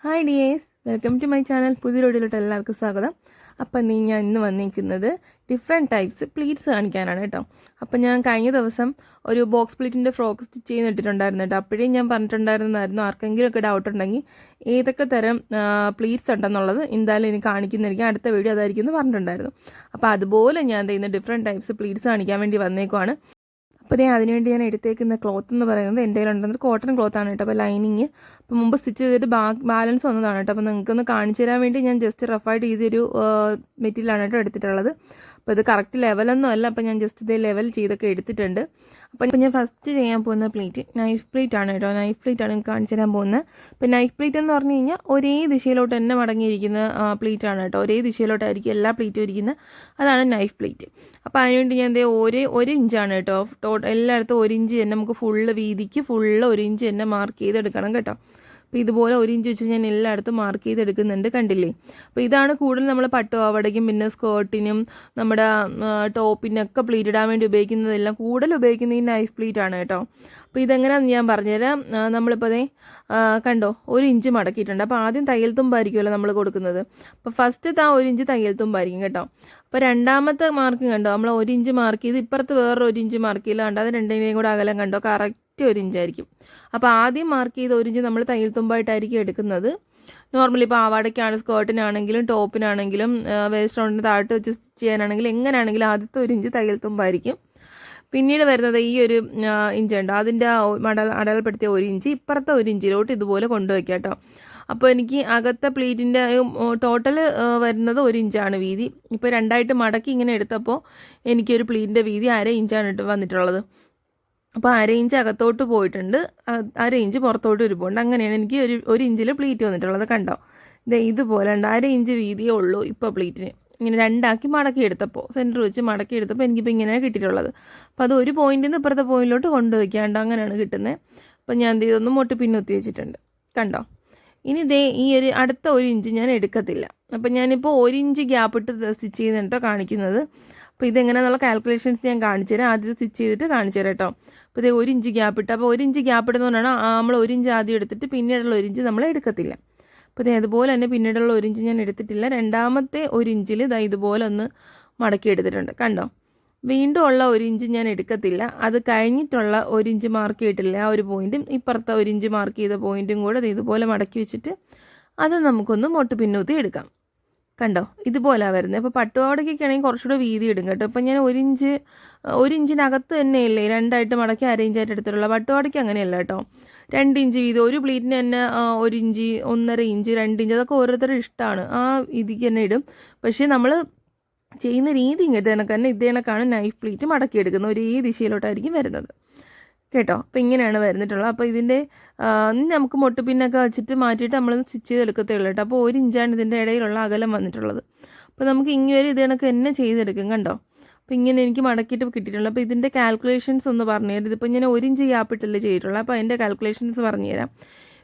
Hi dears, welcome to my channel. പുതിയ വീഡിയോയിലോട്ട് എല്ലാവർക്കും സ്വാഗതം. അപ്പം ഞാൻ ഇന്ന് വന്നിരിക്കുന്നത് ഡിഫറെൻറ്റ് ടൈപ്സ് പ്ലീറ്റ്സ് കാണിക്കാനാണ് കേട്ടോ. അപ്പം ഞാൻ കഴിഞ്ഞ ദിവസം ഒരു ബോക്സ് പ്ലീറ്റിൻ്റെ ഫ്രോക്ക് സ്റ്റിച്ച് ചെയ്തിട്ടുണ്ടായിരുന്നു കേട്ടോ. അപ്പോഴേ ഞാൻ പറഞ്ഞിട്ടുണ്ടായിരുന്നായിരുന്നു ആർക്കെങ്കിലുമൊക്കെ ഡൗട്ട് ഉണ്ടെങ്കിൽ ഏതൊക്കെ തരം പ്ലീറ്റ്സ് ഉണ്ടെന്നുള്ളത് എന്തായാലും ഇനി കാണിക്കുന്നതായിരിക്കും. അടുത്ത വീഡിയോ അതായിരിക്കും എന്ന് പറഞ്ഞിട്ടുണ്ടായിരുന്നു. അപ്പോൾ അതുപോലെ ഞാൻ ഇന്ന് ഡിഫറെൻറ്റ് ടൈപ്സ് പ്ലീറ്റ്സ് കാണിക്കാൻ വേണ്ടി വന്നേക്കുവാണ്. അപ്പോൾ അതിനുവേണ്ടി ഞാൻ എടുത്തേക്കുന്ന ക്ലോത്ത് എന്ന് പറയുന്നത് എൻ്റെ കയ്യിലുണ്ടെന്നത് കോട്ടൺ ക്ലോത്താണ് കേട്ടോ. അപ്പോൾ ലൈനിങ് അപ്പോൾ മുമ്പ് സ്റ്റിച്ച് ചെയ്തിട്ട് ബാലൻസ് വന്നതാണ് കേട്ടോ. അപ്പോൾ നിങ്ങൾക്കൊന്ന് കാണിച്ചു തരാൻ വേണ്ടി ഞാൻ ജസ്റ്റ് റഫായിട്ട് ചെയ്തൊരു മെറ്റീരിയലാണ് കേട്ടോ എടുത്തിട്ടുള്ളത്. അപ്പോൾ ഇത് കറക്റ്റ് ലെവലൊന്നും അല്ല. അപ്പോൾ ഞാൻ ജസ്റ്റ് ഇതേ ലെവൽ ചെയ്തൊക്കെ എടുത്തിട്ടുണ്ട്. അപ്പോൾ ഞാൻ ഫസ്റ്റ് ചെയ്യാൻ പോകുന്ന പ്ലേറ്റ് നൈഫ് പ്ലേറ്റ് ആണ് കേട്ടോ. നൈഫ് പ്ലേറ്റ് ആണ് കാണിച്ചു തരാൻ പോകുന്നത്. അപ്പോൾ നൈഫ് പ്ലേറ്റ് എന്ന് പറഞ്ഞു കഴിഞ്ഞാൽ ഒരേ ദിശയിലോട്ട് തന്നെ മടങ്ങിയിരിക്കുന്ന പ്ലേറ്റ് ആണ് കേട്ടോ. ഒരേ ദിശയിലോട്ടായിരിക്കും എല്ലാ പ്ലേറ്റും ഇരിക്കുന്നത്. അതാണ് നൈഫ് പ്ലേറ്റ്. അപ്പോൾ അതിനുവേണ്ടി ഞാൻ ഒരു ഇഞ്ചാണ് കേട്ടോ. എല്ലായിടത്തും 1 ഇഞ്ച് തന്നെ നമുക്ക് ഫുള്ള് വീതിക്ക് ഫുള്ള് 1 ഇഞ്ച് തന്നെ മാർക്ക് ചെയ്തെടുക്കണം കേട്ടോ. അപ്പോൾ ഇതുപോലെ 1 ഇഞ്ച് വെച്ച് ഞാൻ എല്ലായിടത്തും മാർക്ക് ചെയ്തെടുക്കുന്നുണ്ട്, കണ്ടില്ലേ. അപ്പോൾ ഇതാണ് കൂടുതൽ നമ്മൾ പട്ടുപാവാടയ്ക്കും പിന്നെ സ്കേർട്ടിനും നമ്മുടെ ടോപ്പിനൊക്കെ പ്ലീറ്റ് ഇടാൻ വേണ്ടി ഉപയോഗിക്കുന്നതെല്ലാം കൂടുതൽ ഉപയോഗിക്കുന്ന ഈ നൈഫ് പ്ലീറ്റ് ആണ് കേട്ടോ. അപ്പോൾ ഇതെങ്ങനെയാണെന്ന് ഞാൻ പറഞ്ഞുതരാം. നമ്മളിപ്പോൾ കണ്ടോ 1 ഇഞ്ച് മടക്കിയിട്ടുണ്ട്. അപ്പോൾ ആദ്യം തയ്യൽ തുമ്പായിരിക്കുമല്ലോ നമ്മൾ കൊടുക്കുന്നത്. അപ്പോൾ ഫസ്റ്റത്തെ 1 ഇഞ്ച് തയ്യൽ തുമ്പായിരിക്കും കേട്ടോ. അപ്പോൾ രണ്ടാമത്തെ മാർക്ക് കണ്ടോ, നമ്മൾ 1 ഇഞ്ച് മാർക്ക് ചെയ്ത് ഇപ്പുറത്ത് വേറൊരു 1 ഇഞ്ച് മാർക്ക് ചെയ്ത് കണ്ടോ, അത് രണ്ടിനെയും കൂടെ അകലം കണ്ടോ കറക്റ്റ് 1 ഇഞ്ചായിരിക്കും. അപ്പോൾ ആദ്യം മാർക്ക് ചെയ്ത് 1 ഇഞ്ച് നമ്മൾ തയ്യൽ തുമ്പായിട്ടായിരിക്കും എടുക്കുന്നത്. നോർമലി ഇപ്പോൾ പാവാടയ്ക്കാണ്, സ്കേർട്ടിനാണെങ്കിലും ടോപ്പിനാണെങ്കിലും വേസ്റ്റ് റൗണ്ടിന് താഴോട്ട് വെച്ച് സ്റ്റിച്ച് ചെയ്യാനാണെങ്കിലും എങ്ങനെയാണെങ്കിലും ആദ്യത്തെ 1 ഇഞ്ച് തയ്യൽ തുമ്പായിരിക്കും. പിന്നീട് വരുന്നത് ഈ ഒരു ഇഞ്ച് ഉണ്ട്, അതിൻ്റെ അടയാളപ്പെടുത്തിയ 1 ഇഞ്ച് ഇപ്പുറത്തെ 1 ഇഞ്ചിലോട്ട് ഇതുപോലെ കൊണ്ടുവയ്ക്കാം കേട്ടോ. അപ്പോൾ എനിക്ക് അകത്തെ പ്ലീറ്റിൻ്റെ ടോട്ടൽ വരുന്നത് 1 ഇഞ്ചാണ് വീതി. ഇപ്പോൾ രണ്ടായിട്ട് മടക്കി ഇങ്ങനെ എടുത്തപ്പോൾ എനിക്കൊരു പ്ലീറ്റിൻ്റെ വീതി 1/2 ഇഞ്ചാണ് വന്നിട്ടുള്ളത്. അപ്പോൾ 1/2 ഇഞ്ച് അകത്തോട്ട് പോയിട്ടുണ്ട്, 1/2 ഇഞ്ച് പുറത്തോട്ട് വരുമ്പോണ്ട്. അങ്ങനെയാണ് എനിക്ക് 1 ഇഞ്ചിൽ പ്ലീറ്റ് വന്നിട്ടുള്ളത്. കണ്ടോ, ഇതുപോലെ ഉണ്ട്. 1/2 ഇഞ്ച് വീതിയേ ഉള്ളൂ ഇപ്പോൾ പ്ലീറ്റിന്. ഇങ്ങനെ രണ്ടാക്കി മടക്കിയെടുത്തപ്പോൾ സെൻറ്റർ വെച്ച് മടക്കിയെടുത്തപ്പോൾ എനിക്കിപ്പോൾ ഇങ്ങനെയാണ് കിട്ടിയിട്ടുള്ളത്. അപ്പോൾ അത് ഒരു പോയിന്റിൽ നിന്ന് ഇപ്പുറത്തെ പോയിന്റിലോട്ട് കൊണ്ടുവയ്ക്കാണ്ട് അങ്ങനെയാണ് കിട്ടുന്നത്. അപ്പോൾ ഞാൻ ഇതൊന്നും മുട്ട് പിന്നൊത്തി വെച്ചിട്ടുണ്ട്, കണ്ടോ. ഇനി ഈ ഒരു അടുത്ത 1 ഇഞ്ച് ഞാൻ എടുക്കത്തില്ല. അപ്പം ഞാനിപ്പോൾ 1 ഇഞ്ച് ഗ്യാപ്പ് ഇട്ട് സ്റ്റിച്ച് ചെയ്യുന്നുണ്ടോ കാണിക്കുന്നത്. അപ്പോൾ ഇതെങ്ങനെയാണെന്നുള്ള കാൽക്കുലേഷൻസ് ഞാൻ കാണിച്ചു തരാം. ആദ്യം സ്റ്റിച്ച് ചെയ്തിട്ട് കാണിച്ചു തരാം കേട്ടോ. അപ്പോൾ 1 ഇഞ്ച് ഗ്യാപ്പ് ഇട്ട്, അപ്പോൾ 1 ഇഞ്ച് ഗ്യാപ്പ് ഇടുന്നതുകൊണ്ടാണ് നമ്മൾ 1 ഇഞ്ച് ആദ്യം എടുത്തിട്ട് പിന്നീടുള്ള 1 ഇഞ്ച് നമ്മൾ എടുക്കത്തില്ല. അപ്പോൾ അതുപോലെ തന്നെ പിന്നീടുള്ള 1 ഇഞ്ച് ഞാൻ എടുത്തിട്ടില്ല. രണ്ടാമത്തെ 1 ഇഞ്ചിൽ ഇതുപോലെ ഒന്ന് മടക്കി എടുത്തിട്ടുണ്ട്, കണ്ടോ. വീണ്ടും ഉള്ള 1 ഇഞ്ച് ഞാൻ എടുക്കത്തില്ല. അത് കഴിഞ്ഞിട്ടുള്ള 1 ഇഞ്ച് മാർക്ക് ചെയ്തിട്ടില്ല ആ ഒരു പോയിന്റും ഇപ്പുറത്തെ 1 ഇഞ്ച് മാർക്ക് ചെയ്ത പോയിന്റും കൂടെ ഇതുപോലെ മടക്കി വെച്ചിട്ട് അത് നമുക്കൊന്ന് മുട്ട് പിന്നൂത്തി എടുക്കാം. കണ്ടോ, ഇതുപോലെയാണ് വരുന്നത്. അപ്പോൾ പട്ടുപാവാടയ്ക്കൊക്കെ ആണെങ്കിൽ കുറച്ചുകൂടെ വീതി ഇടും കേട്ടോ. ഇപ്പം ഞാൻ 1 ഇഞ്ചിനകത്ത് തന്നെയല്ലേ രണ്ടായിട്ട് മടക്കി 1/2 ഇഞ്ചായിട്ട് എടുത്തിട്ടുള്ള. പട്ടുപാവാടയ്ക്ക് അങ്ങനെയല്ല കേട്ടോ. 2 ഇഞ്ച് വീതി, ഒരു പ്ലീറ്റിന് തന്നെ 1 ഇഞ്ച്, 1.5 ഇഞ്ച്, 2 ഇഞ്ച്, അതൊക്കെ ഓരോരുത്തരുടെ ഇഷ്ടമാണ്. ആ ഇതിക്ക് തന്നെ ഇടും. പക്ഷേ നമ്മൾ ചെയ്യുന്ന രീതി ഇങ്ങനത്തെ തന്നെ ഇതേ കണക്കാണ് നൈഫ് പ്ലീറ്റ് മടക്കിയെടുക്കുന്നത്. ഒരേ ദിശയിലോട്ടായിരിക്കും വരുന്നത് കേട്ടോ. അപ്പോൾ ഇങ്ങനെയാണ് വരുന്നിട്ടുള്ളത്. അപ്പോൾ ഇതിൻ്റെ നമുക്ക് മുട്ട് പിന്നൊക്കെ വെച്ചിട്ട് മാറ്റിയിട്ട് നമ്മളൊന്ന് സ്റ്റിച്ച് ചെയ്തെടുക്കത്തേ ഉള്ളൂ കേട്ടോ. അപ്പോൾ 1 ഇഞ്ചാണ് ഇതിൻ്റെ ഇടയിലുള്ള അകലം വന്നിട്ടുള്ളത്. അപ്പോൾ നമുക്ക് ഇങ്ങനെ ഇത് കണക്ക് തന്നെ ചെയ്തെടുക്കും, കണ്ടോ. അപ്പോൾ ഇങ്ങനെ എനിക്ക് മടക്കിയിട്ട് കിട്ടിയിട്ടുള്ളത്. അപ്പോൾ ഇതിൻ്റെ കാൽക്കുലേഷൻസ് ഒന്ന് പറഞ്ഞുതരാം. ഇതിപ്പോൾ ഞാൻ 1 ഇഞ്ച് ഗ്യാപ്പിട്ടല്ലേ ചെയ്തിട്ടുള്ളത്. അപ്പോൾ അതിൻ്റെ കാൽക്കുലേഷൻസ് പറഞ്ഞുതരാം.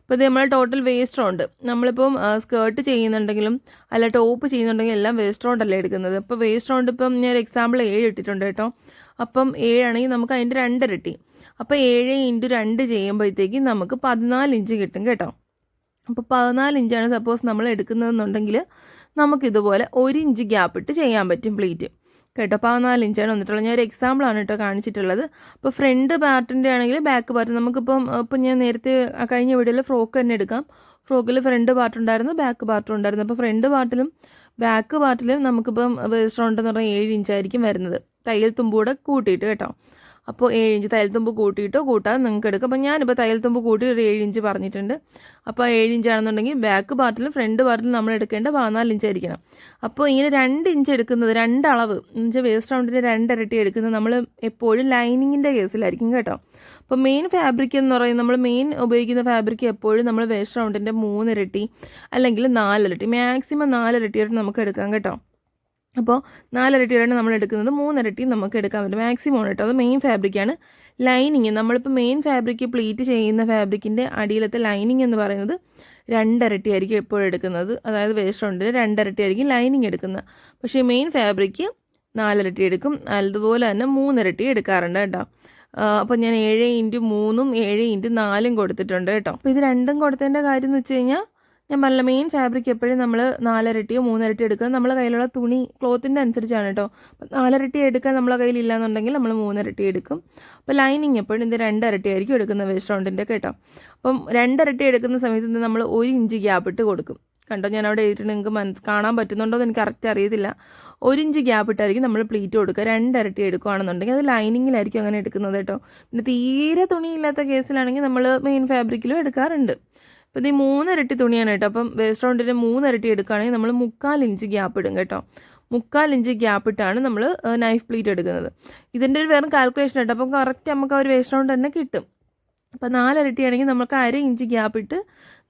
ഇപ്പോൾ ഇത് നമ്മൾ ടോട്ടൽ വേസ്റ്റ് റൗണ്ട്, നമ്മളിപ്പം സ്കേർട്ട് ചെയ്യുന്നുണ്ടെങ്കിലും അല്ല ടോപ്പ് ചെയ്യുന്നുണ്ടെങ്കിലും എല്ലാം വേസ്റ്റ് റൗണ്ടല്ലേ എടുക്കുന്നത്. അപ്പോൾ വേസ്റ്റ് റൗണ്ട് ഇപ്പം ഞാൻ എക്സാമ്പിൾ 7 ഇട്ടിട്ടുണ്ട് കേട്ടോ. അപ്പം 7 ആണെങ്കിൽ നമുക്ക് അതിൻ്റെ 2 ഇരട്ടി. അപ്പോൾ 7 × 2 ചെയ്യുമ്പോഴത്തേക്കും നമുക്ക് 14 ഇഞ്ച് കിട്ടും കേട്ടോ. അപ്പോൾ 14 ഇഞ്ചാണ് സപ്പോസ് നമ്മൾ എടുക്കുന്നതെന്നുണ്ടെങ്കിൽ നമുക്കിതുപോലെ 1 ഇഞ്ച് ഗ്യാപ്പ് ഇട്ട് ചെയ്യാൻ പറ്റും പ്ലീറ്റ് കേട്ടോ. 14 ഇഞ്ചാണ് വന്നിട്ടുള്ളത്. ഞാൻ ഒരു എക്സാമ്പിളാണ് കേട്ടോ കാണിച്ചിട്ടുള്ളത്. അപ്പോൾ ഫ്രണ്ട് പാർട്ടിൻ്റെ ആണെങ്കിൽ ബാക്ക് പാർട്ട് ഇപ്പം ഞാൻ നേരത്തെ കഴിഞ്ഞ വീഡിയോയിൽ ഫ്രോക്ക് തന്നെ എടുക്കാം. ഫ്രോക്കിൽ ഫ്രണ്ട് പാർട്ട് ഉണ്ടായിരുന്നു, ബാക്ക് പാർട്ടും ഉണ്ടായിരുന്നു. അപ്പോൾ ഫ്രണ്ട് പാർട്ടിലും ബാക്ക് പാർട്ടിലും നമുക്കിപ്പം വേസ്റ്റ് റൗണ്ട് എന്ന് പറഞ്ഞാൽ 7 ഇഞ്ചായിരിക്കും വരുന്നത്, തയ്യൽ തുമ്പൂടെ കൂട്ടിയിട്ട് കേട്ടോ. അപ്പോൾ 7 ഇഞ്ച് തയ്യൽ തുമ്പ് കൂട്ടിയിട്ടോ കൂട്ടാതെ നിങ്ങൾക്ക് എടുക്കാം. അപ്പോൾ ഞാനിപ്പോൾ തയ്യൽ തുമ്പ് കൂട്ടി ഒരു 7 ഇഞ്ച് പറഞ്ഞിട്ടുണ്ട്. അപ്പോൾ 7 ഇഞ്ചാണെന്നുണ്ടെങ്കിൽ ബാക്ക് പാർട്ടിലും ഫ്രണ്ട് പാർട്ടിലും നമ്മൾ എടുക്കേണ്ട 14 ഇഞ്ച് ആയിരിക്കണം. അപ്പോൾ ഇങ്ങനെ 2 ഇഞ്ച് എടുക്കുന്നത്, 2 അളവ് എന്നുവെച്ചാൽ വേസ്റ്റ് റൗണ്ടിൻ്റെ 2 ഇരട്ടി എടുക്കുന്നത് നമ്മൾ എപ്പോഴും ലൈനിങ്ങിൻ്റെ കേസിലായിരിക്കും കേട്ടോ. അപ്പോൾ മെയിൻ ഫാബ്രിക് എന്ന് പറയുന്നത് നമ്മൾ മെയിൻ ഉപയോഗിക്കുന്ന ഫാബ്രിക് എപ്പോഴും നമ്മൾ വേസ്റ്റ് റൗണ്ടിൻ്റെ 3 ഇരട്ടി അല്ലെങ്കിൽ 4 ഇരട്ടി, മാക്സിമം 4 ഇരട്ടിയായിട്ട് നമുക്ക് എടുക്കാം കേട്ടോ. അപ്പോൾ 4 ഇരട്ടിയാണ് നമ്മൾ എടുക്കുന്നത്, 3 ഇരട്ടി നമുക്ക് എടുക്കാൻ പറ്റും മാക്സിമം കേട്ടോ. അത് മെയിൻ ഫാബ്രിക്കാണ്. ലൈനിങ് നമ്മളിപ്പോൾ മെയിൻ ഫാബ്രിക് പ്ലീറ്റ് ചെയ്യുന്ന ഫാബ്രിക്കിൻ്റെ അടിയിലത്തെ ലൈനിങ് എന്ന് പറയുന്നത് 2 ഇരട്ടി ആയിരിക്കും എപ്പോഴും എടുക്കുന്നത്. അതായത് വേസ്റ്റ് റൗണ്ടിന് 2 ഇരട്ടി ആയിരിക്കും ലൈനിങ് എടുക്കുന്നത്. പക്ഷേ മെയിൻ ഫാബ്രിക്ക് 4 ഇരട്ടി എടുക്കും. അതുപോലെ തന്നെ 3 ഇരട്ടി എടുക്കാറുണ്ട് കേട്ടോ. അപ്പോൾ ഞാൻ 7 × 3 7 × 4 കൊടുത്തിട്ടുണ്ട് കേട്ടോ. അപ്പോൾ ഇത് രണ്ടും കൊടുത്തതിൻ്റെ കാര്യം എന്ന് വെച്ച് കഴിഞ്ഞാൽ ഞാൻ പറഞ്ഞ മെയിൻ ഫാബ്രിക് എപ്പോഴും നമ്മൾ 4 ഇരട്ടിയോ 3 ഇരട്ടിയോ എടുക്കുക. നമ്മളെ കയ്യിലുള്ള തുണി ക്ലോത്തിൻ്റെ അനുസരിച്ചാണ് കേട്ടോ. അപ്പം 4 ഇരട്ടി എടുക്കാൻ നമ്മളെ കയ്യിൽ ഇല്ലാന്നുണ്ടെങ്കിൽ നമ്മൾ 3 ഇരട്ടി എടുക്കും. അപ്പോൾ ലൈനിങ് എപ്പോഴും ഇത് 2 ഇരട്ടി ആയിരിക്കും എടുക്കുന്ന വേസ്റ്റ് റൗണ്ടിൻ്റെ കേട്ടോ. അപ്പം 2 ഇരട്ടി എടുക്കുന്ന സമയത്ത് നമ്മൾ 1 ഇഞ്ച് ഗ്യാപ്പ് ഇട്ട് കൊടുക്കും. കണ്ടോ, ഞാൻ അവിടെ എഴുതിയിട്ട് നിങ്ങൾക്ക് കാണാൻ പറ്റുന്നുണ്ടോ എന്ന് എനിക്ക് കറക്റ്റ് അറിയത്തില്ല. 1 ഇഞ്ച് ഗ്യാപ്പ് ഇട്ടായിരിക്കും നമ്മൾ പ്ലീറ്റ് കൊടുക്കുക. 2 ഇരട്ടി എടുക്കുകയാണെന്നുണ്ടെങ്കിൽ അത് ലൈനിങ്ങിലായിരിക്കും അങ്ങനെ എടുക്കുന്നത് കേട്ടോ. പിന്നെ തീരെ തുണിയില്ലാത്ത കേസിലാണെങ്കിൽ നമ്മൾ മെയിൻ ഫാബ്രിക്കിലും എടുക്കാറുണ്ട്. അപ്പോൾ ഇത് 3 ഇരട്ടി തുണിയാണ് കേട്ടോ. അപ്പം വേസ്റ്റ് റൗണ്ടിൻ്റെ 3 ഇരട്ടി എടുക്കുകയാണെങ്കിൽ നമ്മൾ 3/4 ഇഞ്ച് ഗ്യാപ്പ് ഇടും കേട്ടോ. 3/4 ഇഞ്ച് ഗ്യാപ്പ് ഇട്ടാണ് നമ്മൾ നൈഫ് പ്ലീറ്റ് എടുക്കുന്നത്. ഇതിൻ്റെ ഒരു വേറെ കാൽക്കുലേഷൻ കേട്ടോ. അപ്പം കറക്റ്റ് നമുക്ക് ആ ഒരു വേസ്റ്റ് റൗണ്ട് തന്നെ കിട്ടും. അപ്പോൾ 4 ഇരട്ടിയാണെങ്കിൽ നമുക്ക് 1/2 ഇഞ്ച് ഗ്യാപ്പ് ഇട്ട്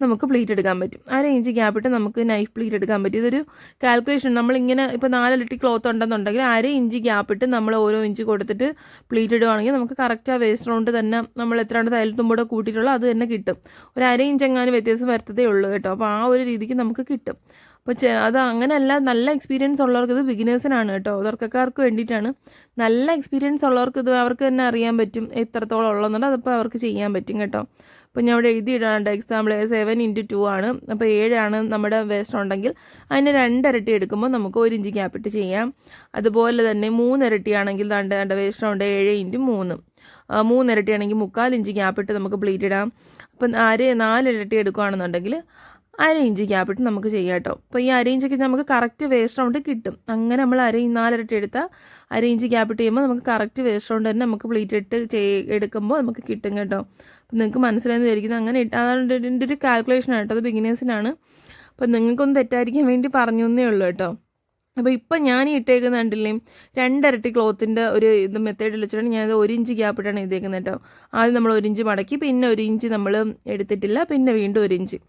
നമുക്ക് പ്ലീറ്റ് എടുക്കാൻ പറ്റും. 1/2 ഇഞ്ച് ഗ്യാപ്പ് ഇട്ട് നമുക്ക് നൈഫ് പ്ലീറ്റ് എടുക്കാൻ പറ്റും. ഇതൊരു കാൽക്കുലേഷൻ. നമ്മളിങ്ങനെ ഇപ്പോൾ 4 ഇരട്ടി ക്ലോത്ത് ഉണ്ടെന്നുണ്ടെങ്കിൽ 1/2 ഇഞ്ച് ഗ്യാപ്പ് ഇട്ട് നമ്മൾ ഓരോ ഇഞ്ച് കൊടുത്തിട്ട് പ്ലീറ്റ് ഇടുവാണെങ്കിൽ നമുക്ക് കറക്റ്റ് ആ വേസ്റ്റ് റൗണ്ട് തന്നെ നമ്മൾ എത്രയാണ് തയ്യൽത്തുമ്പോടെ കൂട്ടിയിട്ടുള്ളൂ അത് തന്നെ കിട്ടും. ഒരു 1/2 ഇഞ്ച് എങ്ങാനും വ്യത്യാസം വരത്തതേ ഉള്ളൂ കേട്ടോ. അപ്പോൾ ആ ഒരു രീതിക്ക് നമുക്ക് കിട്ടും. അപ്പോൾ അത് അങ്ങനെയല്ല, നല്ല എക്സ്പീരിയൻസ് ഉള്ളവർക്ക് ഇത് ബിഗിനേഴ്സിനാണ് കേട്ടോ, തുടക്കക്കാർക്ക് വേണ്ടിയിട്ടാണ്. നല്ല എക്സ്പീരിയൻസ് ഉള്ളവർക്ക് ഇത് അവർക്ക് തന്നെ അറിയാൻ പറ്റും എത്രത്തോളം ഉള്ളതെന്നുണ്ട്. അതപ്പോൾ അവർക്ക് ചെയ്യാൻ പറ്റും കേട്ടോ. അപ്പോൾ ഞാൻ ഇവിടെ എഴുതിയിടാണ്ട് എക്സാമ്പിൾ 7x2 ആണ്. അപ്പോൾ 7 ആണ് നമ്മുടെ വേസ്റ്റ് ഉണ്ടെങ്കിൽ അതിന് 2 ഇരട്ടി എടുക്കുമ്പോൾ നമുക്ക് 1 ഇഞ്ച് ഗ്യാപ്പ് ഇട്ട് ചെയ്യാം. അതുപോലെ തന്നെ 3 ഇരട്ടിയാണെങ്കിൽ വേസ്റ്റ് ഉണ്ട് 7x3 3 ഇരട്ടിയാണെങ്കിൽ 3/4 ഇഞ്ച് ഗ്യാപ്പ് ഇട്ട് നമുക്ക് പ്ലീറ്റ് ഇടാം. അപ്പം 4 ഇരട്ടി എടുക്കുകയാണെന്നുണ്ടെങ്കിൽ 1/2 ഇഞ്ച് ഗ്യാപ്പ് ഇട്ട് നമുക്ക് ചെയ്യാം കേട്ടോ. അപ്പോൾ ഈ 1/2 ഇഞ്ചൊക്കെ നമുക്ക് കറക്റ്റ് വേസ്റ്റ് റൗണ്ട് കിട്ടും. അങ്ങനെ നമ്മൾ 4 ഇരട്ടി എടുത്താൽ 1/2 ഇഞ്ച് ഗ്യാപ്പ് ഇട്ട് ചെയ്യുമ്പോൾ നമുക്ക് കറക്റ്റ് വേസ്റ്റ് റൗണ്ട് തന്നെ നമുക്ക് പ്ലീറ്റ് ഇട്ട് എടുക്കുമ്പോൾ നമുക്ക് കിട്ടും കേട്ടോ. അപ്പം നിങ്ങൾക്ക് മനസ്സിലായെന്ന് വിചാരിക്കുന്നത്. അങ്ങനെ അതാണ് ഇതിൻ്റെ ഒരു കാൽക്കുലേഷനാണ് കേട്ടോ. അത് ബിഗിനേഴ്സിനാണ്. അപ്പം നിങ്ങൾക്കൊന്നും തെറ്റായിരിക്കാൻ വേണ്ടി പറഞ്ഞു എന്നേ ഉള്ളൂ കേട്ടോ. അപ്പോൾ ഇപ്പം ഞാൻ ഇട്ടേക്കുന്ന കണ്ടില്ലേ 2 ഇരട്ടി ക്ലോത്തിൻ്റെ ഒരു ഇത് മെത്തേഡിൽ വെച്ചിട്ടാണ് ഞാനത് 1 ഇഞ്ച് ഗ്യാപ്പ് ഇട്ടാണ് എഴുതിയേക്കുന്നത് കേട്ടോ. ആദ്യം നമ്മൾ 1 ഇഞ്ച് മടക്കി, പിന്നെ 1 ഇഞ്ച് നമ്മൾ എടുത്തിട്ടില്ല, പിന്നെ വീണ്ടും 1 ഇഞ്ച്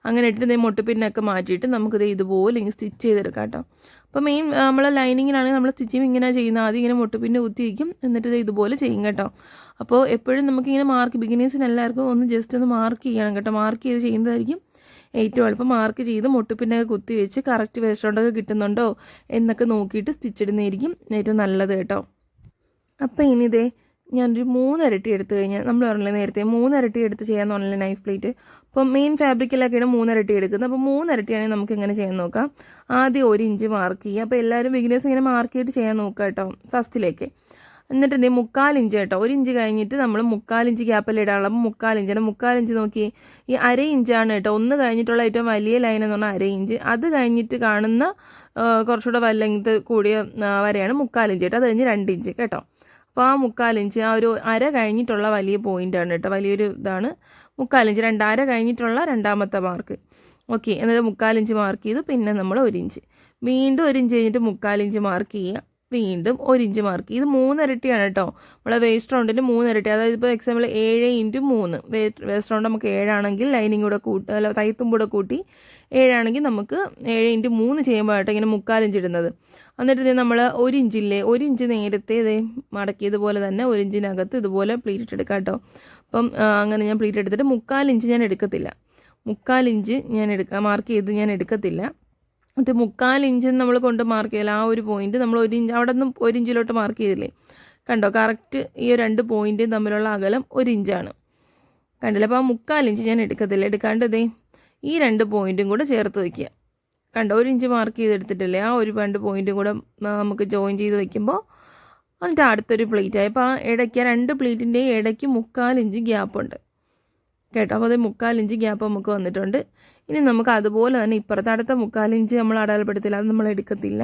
അങ്ങനെ ഇട്ടിട്ട് മുട്ടുപിന്നൊക്കെ മാറ്റിയിട്ട് നമുക്കിത് ഇതുപോലെ ഇങ്ങനെ സ്റ്റിച്ച് ചെയ്തെടുക്കാം കേട്ടോ. അപ്പോൾ മെയിൻ നമ്മൾ ലൈനിങ്ങിനാണെങ്കിൽ നമ്മൾ സ്റ്റിച്ചിങ് ഇങ്ങനെ ചെയ്യുന്ന ആദ്യം ഇങ്ങനെ മുട്ടുപിന്നെ കുത്തി വയ്ക്കും, എന്നിട്ട് ഇത് ഇതുപോലെ ചെയ്യും കേട്ടോ. അപ്പോൾ എപ്പോഴും നമുക്കിങ്ങനെ ബിഗിനേഴ്സിന് എല്ലാവർക്കും ഒന്ന് ജസ്റ്റ് ഒന്ന് മാർക്ക് ചെയ്യണം കേട്ടോ. മാർക്ക് ചെയ്ത് ചെയ്യുന്നതായിരിക്കും ഏറ്റവും എളുപ്പം. മാർക്ക് ചെയ്ത് മുട്ടുപിന്നൊക്കെ കുത്തി വെച്ച് കറക്റ്റ് വേസ്റ്റ് റൗണ്ടൊക്കെ കിട്ടുന്നുണ്ടോ എന്നൊക്കെ നോക്കിയിട്ട് സ്റ്റിച്ച് ഇടുന്നതായിരിക്കും ഏറ്റവും നല്ലത് കേട്ടോ. അപ്പോൾ ഇനി ഇതേ ഞാനൊരു 3 ഇരട്ടി എടുത്തു കഴിഞ്ഞാൽ നമ്മൾ പറഞ്ഞില്ലേ നേരത്തെ 3 ഇരട്ടി എടുത്ത് ചെയ്യാമെന്ന് പറഞ്ഞില്ലേ നൈഫ് പ്ലീറ്റ്. അപ്പോൾ മെയിൻ ഫാബ്രിക്കിലൊക്കെയാണ് 3 ഇരട്ടി എടുക്കുന്നത്. അപ്പോൾ 3 ഇരട്ടിയാണെങ്കിൽ നമുക്ക് എങ്ങനെ ചെയ്യാൻ നോക്കാം. ആദ്യം 1 ഇഞ്ച് മാർക്ക് ചെയ്യുക. അപ്പോൾ എല്ലാവരും ബിഗിനേഴ്സ് ഇങ്ങനെ മാർക്ക് ചെയ്തിട്ട് ചെയ്യാൻ നോക്കുക കേട്ടോ ഫസ്റ്റിലേക്ക്. എന്നിട്ട് 3/4 ഇഞ്ച് കേട്ടോ. 1 ഇഞ്ച് കഴിഞ്ഞിട്ട് നമ്മൾ 3/4 ഇഞ്ച് ഗ്യാപ്പെല്ലാം ഇടാനുള്ള 3/4 ഇഞ്ചാണ്. 3/4 ഇഞ്ച് നോക്കി ഈ 1/2 ഇഞ്ചാണ് കേട്ടോ. ഒന്ന് കഴിഞ്ഞിട്ടുള്ള ഏറ്റവും വലിയ ലൈൻ എന്ന് പറഞ്ഞാൽ 1/2 ഇഞ്ച്. അത് കഴിഞ്ഞിട്ട് കാണുന്ന കുറച്ചുകൂടെ ലെങ്ത് കൂടിയ വരെയാണ് 3/4 ഇഞ്ച് കേട്ടോ. അത് കഴിഞ്ഞ് 2 ഇഞ്ച് കേട്ടോ. അപ്പോൾ ആ 3/4 ഇഞ്ച് ആ ഒരു അര കഴിഞ്ഞിട്ടുള്ള വലിയ പോയിൻ്റാണ് കേട്ടോ. വലിയൊരു ഇതാണ് 3/4 ഇഞ്ച്. 2 കഴിഞ്ഞിട്ടുള്ള രണ്ടാമത്തെ മാർക്ക്. ഓക്കെ, എന്നിട്ട് 3/4 ഇഞ്ച് മാർക്ക് ചെയ്തു. പിന്നെ നമ്മൾ 1 ഇഞ്ച് വീണ്ടും 1 ഇഞ്ച് കഴിഞ്ഞിട്ട് 3/4 ഇഞ്ച് മാർക്ക് ചെയ്യുക. വീണ്ടും 1 ഇഞ്ച് മാർക്ക്. ഇത് 3 ഇരട്ടിയാണ് കേട്ടോ. നമ്മളെ വേസ്റ്റ് റൗണ്ടിൻ്റെ 3 ഇരട്ടി. അതായത് ഇപ്പോൾ എക്സാമ്പിൾ 7x3 വേസ്റ്റ് റൗണ്ട് നമുക്ക് 7 ആണെങ്കിൽ ലൈനിങ് കൂടെ തയ്ത്തും കൂടെ കൂട്ടി 7 ആണെങ്കിൽ നമുക്ക് 7x3 ചെയ്യുമ്പോഴായിട്ട് ഇങ്ങനെ 3/4 ഇഞ്ച് ഇടുന്നത്. എന്നിട്ട് ഇത് നമ്മൾ 1 ഇഞ്ചില്ലേ, 1 ഇഞ്ച് നേരത്തെ ഇതേ മടക്കിയതുപോലെ തന്നെ 1 ഇഞ്ചിനകത്ത് ഇതുപോലെ പ്ലീറ്റ് എടുക്കാം കേട്ടോ. അപ്പം അങ്ങനെ ഞാൻ പ്ലീറ്റ് എടുത്തിട്ട് 3/4 ഇഞ്ച് ഞാൻ എടുക്കത്തില്ല. 3/4 ഇഞ്ച് ഞാൻ മാർക്ക് ചെയ്ത് ഞാൻ എടുക്കത്തില്ല. എന്നിട്ട് 3/4 ഇഞ്ച് നമ്മൾ കൊണ്ട് മാർക്ക് ചെയ്യില്ല. ആ ഒരു പോയിന്റ് നമ്മൾ 1 ഇഞ്ച് അവിടെ നിന്ന് 1 ഇഞ്ചിലോട്ട് മാർക്ക് ചെയ്തില്ലേ, കണ്ടോ കറക്റ്റ് ഈ 2 പോയിൻറ്റും തമ്മിലുള്ള അകലം 1 ഇഞ്ചാണ്. കണ്ടില്ല. അപ്പോൾ ആ 3/4 ഇഞ്ച് ഞാൻ എടുക്കത്തില്ല. എടുക്കാണ്ട് ഇതേ ഈ 2 പോയിൻറ്റും കൂടെ ചേർത്ത് വയ്ക്കുക. കണ്ടോ 1 ഇഞ്ച് മാർക്ക് ചെയ്തെടുത്തിട്ടില്ലേ, ആ ഒരു 2 പോയിൻറ്റും കൂടെ നമുക്ക് ജോയിൻ ചെയ്ത് വയ്ക്കുമ്പോൾ എന്നിട്ട് അടുത്തൊരു പ്ലേറ്റ് ആയി. അപ്പോൾ ആ ഇടയ്ക്ക് 2 പ്ലേറ്റിൻ്റെ ഇടയ്ക്ക് 3/4 ഇഞ്ച് ഗ്യാപ്പുണ്ട് കേട്ടോ. അപ്പോൾ അത് 3/4 ഇഞ്ച് ഗ്യാപ്പ് നമുക്ക് വന്നിട്ടുണ്ട്. ഇനി നമുക്ക് അതുപോലെ തന്നെ ഇപ്പുറത്ത് അടുത്ത 3/4 ഇഞ്ച് നമ്മൾ അടയാളപ്പെടുത്തില്ല, അത് നമ്മൾ എടുക്കത്തില്ല.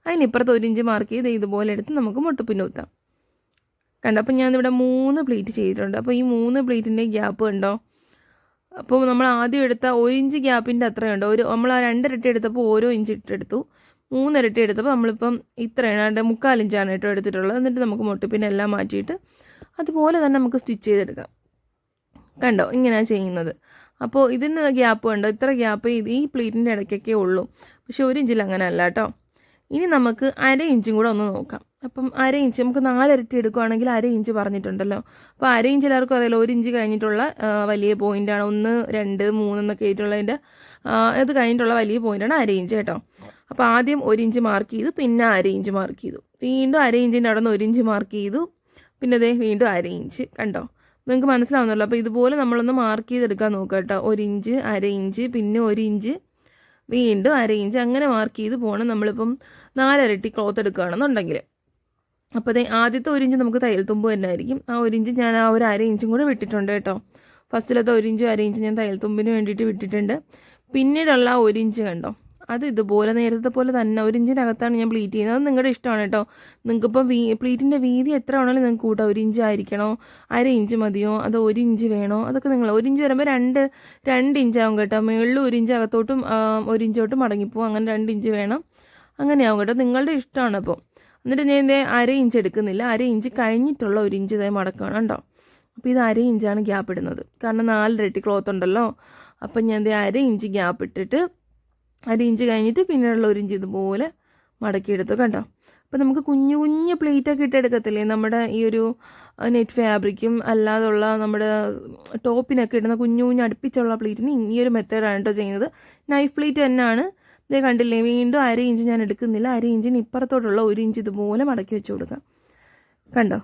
അതിനിപ്പുറത്ത് 1 ഇഞ്ച് മാർക്ക് ചെയ്ത് ഇതുപോലെ എടുത്ത് നമുക്ക് മുട്ടുപിന്ന് കുത്താം. കണ്ടോ. അപ്പോൾ ഞാനിവിടെ 3 പ്ലേറ്റ് ചെയ്തിട്ടുണ്ട്. അപ്പോൾ ഈ 3 പ്ലേറ്റിൻ്റെ ഗ്യാപ്പ് കണ്ടോ. അപ്പോൾ നമ്മൾ ആദ്യം എടുത്ത 1 ഇഞ്ച് ഗ്യാപ്പിൻ്റെ അത്രയുണ്ടോ, നമ്മൾ ആ 2 ഇരട്ടി എടുത്തപ്പോൾ ഓരോ ഇഞ്ച് ഇട്ടെടുത്തു. 3 ഇരട്ടി എടുത്തപ്പോൾ നമ്മളിപ്പം ഇത്രയാണ് 3/4 ഇഞ്ചാണ് കേട്ടോ എടുത്തിട്ടുള്ളത്. എന്നിട്ട് നമുക്ക് മുട്ടുപിന്നെ എല്ലാം മാറ്റിയിട്ട് അതുപോലെ തന്നെ നമുക്ക് സ്റ്റിച്ച് ചെയ്തെടുക്കാം. കണ്ടോ ഇങ്ങനെയാണ് ചെയ്യുന്നത്. അപ്പോൾ ഇതിന് ഗ്യാപ്പ് കണ്ടോ, ഇത്ര ഗ്യാപ്പ് ഈ പ്ലീറ്റിൻ്റെ ഇടയ്ക്കൊക്കെ ഉള്ളൂ. പക്ഷേ 1 ഇഞ്ചിൽ അങ്ങനെ അല്ല കേട്ടോ. ഇനി നമുക്ക് 1/2 ഇഞ്ചും കൂടെ ഒന്ന് നോക്കാം. അപ്പം 1/2 ഇഞ്ച് നമുക്ക് 4 ഇരട്ടി എടുക്കുകയാണെങ്കിൽ 1/2 ഇഞ്ച് പറഞ്ഞിട്ടുണ്ടല്ലോ. അപ്പോൾ 1/2 ഇഞ്ച് എല്ലാവർക്കും അറിയാലോ, 1 ഇഞ്ച് കഴിഞ്ഞിട്ടുള്ള വലിയ പോയിൻ്റാണ്. 1, 2, 3 എന്നൊക്കെ ആയിട്ടുള്ളതിൻ്റെ ഇത് കഴിഞ്ഞിട്ടുള്ള വലിയ പോയിൻ്റാണ് 1/2 ഇഞ്ച് കേട്ടോ. അപ്പോൾ ആദ്യം 1 ഇഞ്ച് മാർക്ക് ചെയ്തു, പിന്നെ 1/2 ഇഞ്ച് മാർക്ക് ചെയ്തു, വീണ്ടും 1/2 ഇഞ്ചിൻ്റെ അവിടെ നിന്ന് 1 ഇഞ്ച് മാർക്ക് ചെയ്തു, പിന്നെ അതേ വീണ്ടും 1/2 ഇഞ്ച്. കണ്ടോ നിങ്ങൾക്ക് മനസ്സിലാവുന്നല്ലോ. അപ്പോൾ ഇതുപോലെ നമ്മളൊന്ന് മാർക്ക് ചെയ്തെടുക്കാൻ നോക്കുക കേട്ടോ. 1 ഇഞ്ച്, 1/2 ഇഞ്ച്, പിന്നെ 1 ഇഞ്ച്, വീണ്ടും 1/2 ഇഞ്ച്, അങ്ങനെ മാർക്ക് ചെയ്ത് പോകണം നമ്മളിപ്പം 4 ഇരട്ടി ക്ലോത്ത് എടുക്കുകയാണെന്നുണ്ടെങ്കിൽ. അപ്പോൾ ആദ്യത്തെ 1 ഇഞ്ച് നമുക്ക് തയ്യൽ തുമ്പ് തന്നെ ആയിരിക്കും. ആ 1 ഇഞ്ച് ഞാൻ ആ ഒരു 1/2 ഇഞ്ചും കൂടെ വിട്ടിട്ടുണ്ട് കേട്ടോ. ഫസ്റ്റിലത്തെ 1 ഇഞ്ചും 1/2 ഇഞ്ച് ഞാൻ തയ്യൽ തുമ്പിന് വേണ്ടിയിട്ട് വിട്ടിട്ടുണ്ട്. പിന്നീടുള്ള 1 ഇഞ്ച് കണ്ടോ, അത് ഇതുപോലെ നേരത്തെ പോലെ തന്നെ 1 ഇഞ്ചിനകത്താണ് ഞാൻ പ്ലീറ്റ് ചെയ്യുന്നത്. അത് നിങ്ങളുടെ ഇഷ്ടമാണ് കേട്ടോ. നിങ്ങൾക്കിപ്പം പ്ലീറ്റിൻ്റെ വീതി എത്ര വേണമെങ്കിലും നിങ്ങൾക്ക് കൂട്ടാം. 1 ഇഞ്ച് ആയിരിക്കണോ, 1/2 ഇഞ്ച് മതിയോ, അത് 1 ഇഞ്ച് വേണോ, അതൊക്കെ നിങ്ങൾ 1 ഇഞ്ച് വരുമ്പോൾ 2 ഇഞ്ചാവും കേട്ടോ. മുകളിൽ 1 ഇഞ്ച് അകത്തോട്ടും 1 ഇഞ്ചോട്ടും മടങ്ങിപ്പോവും. അങ്ങനെ 2 ഇഞ്ച് വേണം, അങ്ങനെയാവും കേട്ടോ. നിങ്ങളുടെ ഇഷ്ടമാണ്. അപ്പോൾ എന്നിട്ട് ഞാൻ 1/2 ഇഞ്ച് എടുക്കുന്നില്ല, 1/2 ഇഞ്ച് കഴിഞ്ഞിട്ടുള്ള 1 ഇഞ്ച് ഇതേ മടക്കണം കേട്ടോ. അപ്പോൾ ഇത് 1/2 ഇഞ്ചാണ് ഗ്യാപ്പ് ഇടുന്നത്, കാരണം 4 ഇരട്ടി ക്ലോത്ത് ഉണ്ടല്ലോ. അപ്പം ഞാൻ 1/2 ഇഞ്ച് ഗ്യാപ്പ് ഇട്ടിട്ട് 1/2 ഇഞ്ച് കഴിഞ്ഞിട്ട് പിന്നെയുള്ള 1 ഇഞ്ച് ഇതുപോലെ മടക്കിയെടുത്തു കണ്ടോ. അപ്പോൾ നമുക്ക് കുഞ്ഞു കുഞ്ഞു പ്ലേറ്റൊക്കെ ഇട്ടെടുക്കത്തില്ലേ, നമ്മുടെ ഈ ഒരു നെറ്റ് ഫാബ്രിക്കും അല്ലാതുള്ള നമ്മുടെ ടോപ്പിനൊക്കെ ഇടുന്ന കുഞ്ഞു കുഞ്ഞു അടുപ്പിച്ചുള്ള പ്ലേറ്റിന് ഈ ഒരു മെത്തേഡാണ് കേട്ടോ ചെയ്യുന്നത്. നൈഫ് പ്ലേറ്റ് തന്നെയാണ്. ഇതേ കണ്ടില്ലേ, വീണ്ടും 1/2 ഇഞ്ച് ഞാൻ എടുക്കുന്നില്ല, 1/2 ഇഞ്ചിന് ഇപ്പുറത്തോട്ടുള്ള 1 ഇഞ്ച് ഇതുപോലെ മടക്കി വെച്ച് കൊടുക്കാം. കണ്ടോ,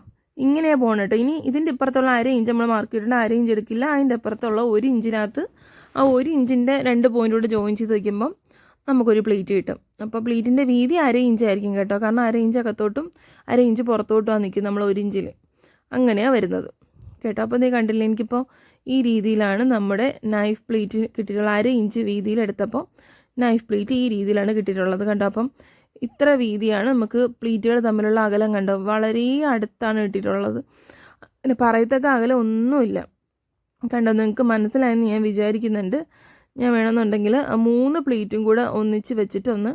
ഇങ്ങനെയാണ് പോകണം കേട്ടോ. ഇനി ഇതിൻ്റെ ഇപ്പുറത്തുള്ള 1/2 ഇഞ്ച് നമ്മൾ മാർക്ക് ചെയ്തിട്ടുണ്ട്, 1/2 ഇഞ്ച് എടുക്കില്ല. അതിൻ്റെ അപ്പുറത്തുള്ള 1 ഇഞ്ചിനകത്ത് ആ 1 ഇഞ്ചിൻ്റെ 2 പോയിൻറ്റോട് ജോയിൻ ചെയ്ത് വയ്ക്കുമ്പം നമുക്കൊരു പ്ലേറ്റ് കിട്ടും. അപ്പോൾ പ്ലേറ്റിൻ്റെ വീതി 1/2 ഇഞ്ച് ആയിരിക്കും കേട്ടോ, കാരണം 1/2 ഇഞ്ച് അകത്തോട്ടും 1/2 ഇഞ്ച് പുറത്തോട്ടുമാണ് നിൽക്കും നമ്മൾ 1 ഇഞ്ചിൽ, അങ്ങനെയാണ് വരുന്നത് കേട്ടോ. അപ്പോൾ നീ കണ്ടില്ലേ, എനിക്കിപ്പോൾ ഈ രീതിയിലാണ് നമ്മുടെ നൈഫ് പ്ലേറ്റ് കിട്ടിയിട്ടുള്ള 1/2 ഇഞ്ച് വീതിയിലെടുത്തപ്പോൾ നൈഫ് പ്ലേറ്റ് ഈ രീതിയിലാണ് കിട്ടിയിട്ടുള്ളത് കണ്ടോ. അപ്പം ഇത്ര വീതിയാണ് നമുക്ക് പ്ലേറ്റുകൾ തമ്മിലുള്ള അകലം കണ്ടോ, വളരെ അടുത്താണ് കിട്ടിയിട്ടുള്ളത്. പിന്നെ പറയത്തക്ക അകലം ഒന്നുമില്ല കണ്ടോ. നിങ്ങൾക്ക് മനസ്സിലായെന്ന് ഞാൻ വിചാരിക്കുന്നുണ്ട്. ഞാൻ വേണമെന്നുണ്ടെങ്കിൽ 3 പ്ലേറ്റും കൂടെ ഒന്നിച്ച് വെച്ചിട്ട് ഒന്ന്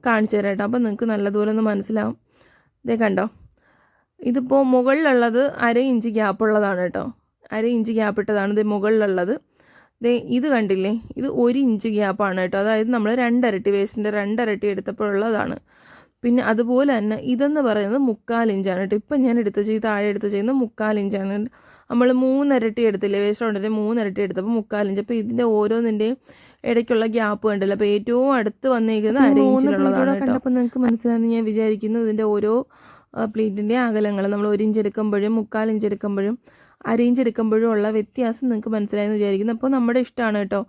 കാണിച്ചു തരാം കേട്ടോ. അപ്പം നിങ്ങൾക്ക് നല്ലതുപോലെ ഒന്ന് മനസ്സിലാവും. ഇതേ കണ്ടോ, ഇതിപ്പോൾ മുകളിലുള്ളത് 1/2 ഇഞ്ച് ഗ്യാപ്പുള്ളതാണ് കേട്ടോ. 1/2 ഇഞ്ച് ഗ്യാപ്പ് ഇട്ടതാണ് ഇത് മുകളിലുള്ളത്. ഇത് കണ്ടില്ലേ, ഇത് 1 ഇഞ്ച് ഗ്യാപ്പാണ് കേട്ടോ. അതായത് നമ്മൾ 2 ഇരട്ടി വേസ്റ്റിൻ്റെ 2 ഇരട്ടി എടുത്തപ്പോഴുള്ളതാണ്. പിന്നെ അതുപോലെ തന്നെ ഇതെന്ന് പറയുന്നത് 3/4 ഇഞ്ചാണ് കേട്ടോ. ഇപ്പം ഞാൻ താഴെ എടുത്ത് ചെയ്യുന്നത് 3/4 ഇഞ്ചാണ്. നമ്മൾ 3 ഇരട്ടി എടുത്തില്ലേ, വേസ്റ്റ് റൗണ്ടിൻ്റെ 3 ഇരട്ടി എടുത്തപ്പോൾ 3/4 ഇഞ്ച്. അപ്പോൾ ഇതിൻ്റെ ഓരോന്നിൻ്റെയും ഇടയ്ക്കുള്ള ഗ്യാപ്പ് കണ്ടില്ല. അപ്പോൾ ഏറ്റവും അടുത്ത് വന്നിരിക്കുന്നത് 1/2 ഇഞ്ചിലുള്ളതാണ് കേട്ടോ. അപ്പോൾ നിങ്ങൾക്ക് മനസ്സിലായെന്ന് ഞാൻ വിചാരിക്കുന്നു. ഇതിൻ്റെ ഓരോ പ്ലേറ്റിൻ്റെ അകലങ്ങൾ നമ്മൾ 1 ഇഞ്ച് എടുക്കുമ്പോഴും 3/4 ഇഞ്ച് എടുക്കുമ്പോഴും 1/2 ഇഞ്ച് എടുക്കുമ്പോഴും ഉള്ള വ്യത്യാസം നിങ്ങൾക്ക് മനസ്സിലായെന്ന് വിചാരിക്കുന്നു. അപ്പോൾ നമ്മുടെ ഇഷ്ടമാണ് കേട്ടോ.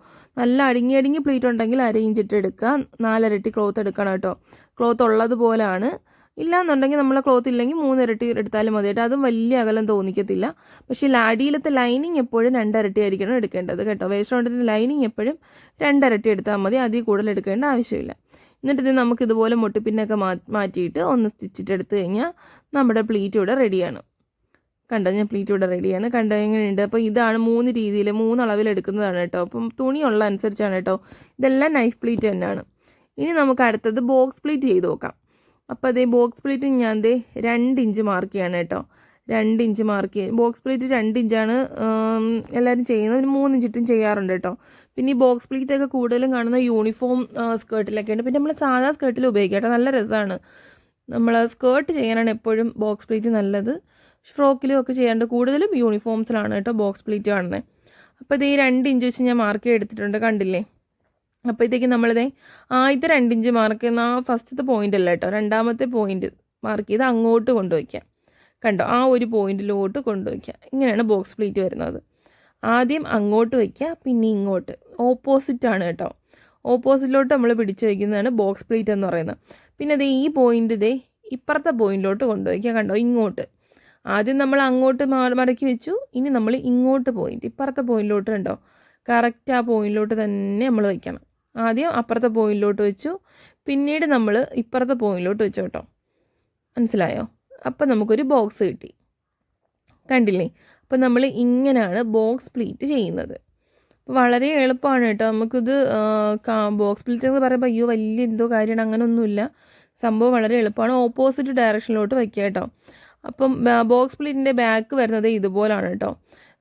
നല്ല അടുങ്ങി പ്ലേറ്റ് ഉണ്ടെങ്കിൽ 1/2 ഇഞ്ച് ഇട്ട് എടുക്കുക, 4 ഇരട്ടി ക്ലോത്ത് എടുക്കണം കേട്ടോ. ക്ലോത്ത് ഉള്ളതുപോലെയാണ്. ഇല്ലയെന്നുണ്ടെങ്കിൽ നമ്മളെ ക്ലോത്ത് ഇല്ലെങ്കിൽ 3 ഇരട്ടി എടുത്താലും മതി കേട്ടോ. അതും വലിയ അകലം തോന്നിക്കത്തില്ല. പക്ഷേ അടിയിലത്തെ ലൈനിങ് എപ്പോഴും 2 ഇരട്ടി ആയിരിക്കണം എടുക്കേണ്ടത് കേട്ടോ. വേസ്റ്റ് റൗണ്ടിൻ്റെ ലൈനിങ് എപ്പോഴും 2 ഇരട്ടി എടുത്താൽ മതി, അതിൽ കൂടുതൽ എടുക്കേണ്ട ആവശ്യമില്ല. എന്നിട്ട് ഇത് നമുക്ക് ഇതുപോലെ മുട്ടിപ്പിന്നൊക്കെ മാറ്റിയിട്ട് ഒന്ന് സ്റ്റിച്ചിട്ട് എടുത്തു കഴിഞ്ഞാൽ നമ്മുടെ പ്ലീറ്റ് ഇവിടെ റെഡിയാണ്. കണ്ടോ, ഞാൻ പ്ലീറ്റ് ഇവിടെ റെഡിയാണ്. കണ്ടോ എങ്ങനെയുണ്ട്. അപ്പോൾ ഇതാണ് 3 രീതിയിൽ 3 അളവിൽ എടുക്കുന്നതാണ് കേട്ടോ. അപ്പം തുണിയുള്ള അനുസരിച്ചാണ് കേട്ടോ. ഇതെല്ലാം നൈഫ് പ്ലീറ്റ് തന്നെയാണ്. ഇനി നമുക്ക് അടുത്തത് ബോക്സ് പ്ലീറ്റ് ചെയ്ത് നോക്കാം. അപ്പോൾ അതേ ബോക്സ് പ്ലീറ്റ് ഞാൻ 2 ഇഞ്ച് മാർക്ക് ചെയ്യാണ് കേട്ടോ. 2 ഇഞ്ച് മാർക്ക് ചെയ്യും. ബോക്സ് പ്ലീറ്റ് 2 ഇഞ്ചാണ് എല്ലാവരും ചെയ്യുന്നത്. 3 ഇഞ്ചിട്ടും ചെയ്യാറുണ്ട് കേട്ടോ. പിന്നെ ഈ ബോക്സ് പ്ലീറ്റൊക്കെ കൂടുതലും കാണുന്ന യൂണിഫോം സ്കേർട്ടിലൊക്കെയുണ്ട്. പിന്നെ നമ്മൾ സാധാ സ്കേർട്ടിൽ ഉപയോഗിക്കാം കേട്ടോ, നല്ല രസമാണ്. നമ്മൾ സ്കേർട്ട് ചെയ്യാനാണ് എപ്പോഴും ബോക്സ് പ്ലീറ്റ് നല്ലത്. ഫ്രോക്കിലും ഒക്കെ ചെയ്യാണ്ട് കൂടുതലും യൂണിഫോംസിലാണ് കേട്ടോ ബോക്സ് പ്ലീറ്റ് കാണുന്നത്. അപ്പോൾ ഇത് ഈ 2 ഇഞ്ച് വെച്ച് ഞാൻ മാർക്ക് ചെയ്തെടുത്തിട്ടുണ്ട്, കണ്ടില്ലേ. അപ്പോഴത്തേക്ക് നമ്മളിതേ ആദ്യത്തെ 2 ഇഞ്ച് മാർക്ക് ചെയ്യുന്ന ആ ഫസ്റ്റത്തെ പോയിൻ്റ് അല്ല കേട്ടോ, രണ്ടാമത്തെ പോയിൻ്റ് മാർക്ക് ചെയ്ത് അങ്ങോട്ട് കൊണ്ടുവയ്ക്കാം. കണ്ടോ, ആ ഒരു പോയിന്റിലോട്ട് കൊണ്ടുവയ്ക്കുക. ഇങ്ങനെയാണ് ബോക്സ് പ്ലീറ്റ് വരുന്നത്. ആദ്യം അങ്ങോട്ട് വയ്ക്കുക, പിന്നെ ഇങ്ങോട്ട്, ഓപ്പോസിറ്റാണ് കേട്ടോ. ഓപ്പോസിറ്റിലോട്ട് നമ്മൾ പിടിച്ച് വയ്ക്കുന്നതാണ് ബോക്സ് പ്ലീറ്റ് എന്ന് പറയുന്നത്. പിന്നെ അത് ഈ പോയിൻ്റ് ഇപ്പുറത്തെ പോയിന്റിലോട്ട് കൊണ്ടുവയ്ക്കുക. കണ്ടോ, ഇങ്ങോട്ട്. ആദ്യം നമ്മൾ അങ്ങോട്ട് മടക്കി വെച്ചു, ഇനി നമ്മൾ ഇങ്ങോട്ട് പോയിന്റ് ഇപ്പുറത്തെ പോയിന്റിലോട്ട്. കണ്ടോ, കറക്റ്റ് ആ പോയിന്റിലോട്ട് തന്നെ നമ്മൾ വയ്ക്കണം. ആദ്യം അപ്പുറത്തെ പോയിന്റിലോട്ട് വെച്ചു, പിന്നീട് നമ്മൾ ഇപ്പുറത്തെ പോയിന്റിലോട്ട് വെച്ചു കേട്ടോ. മനസ്സിലായോ? അപ്പം നമുക്കൊരു ബോക്സ് കിട്ടി, കണ്ടില്ലേ. അപ്പം നമ്മൾ ഇങ്ങനെയാണ് ബോക്സ് പ്ലീറ്റ് ചെയ്യുന്നത്. വളരെ എളുപ്പമാണ് കേട്ടോ. നമുക്കിത് ബോക്സ് പ്ലീറ്റ് എന്ന് പറയുമ്പോൾ അയ്യോ വലിയ എന്തോ കാര്യമാണ്, അങ്ങനെയൊന്നുമില്ല. സംഭവം വളരെ എളുപ്പമാണ്. ഓപ്പോസിറ്റ് ഡയറക്ഷനിലോട്ട് വയ്ക്കുക കേട്ടോ. അപ്പം ബോക്സ് പ്ലീറ്റിൻ്റെ ബാക്ക് വരുന്നത് ഇതുപോലാണ് കേട്ടോ.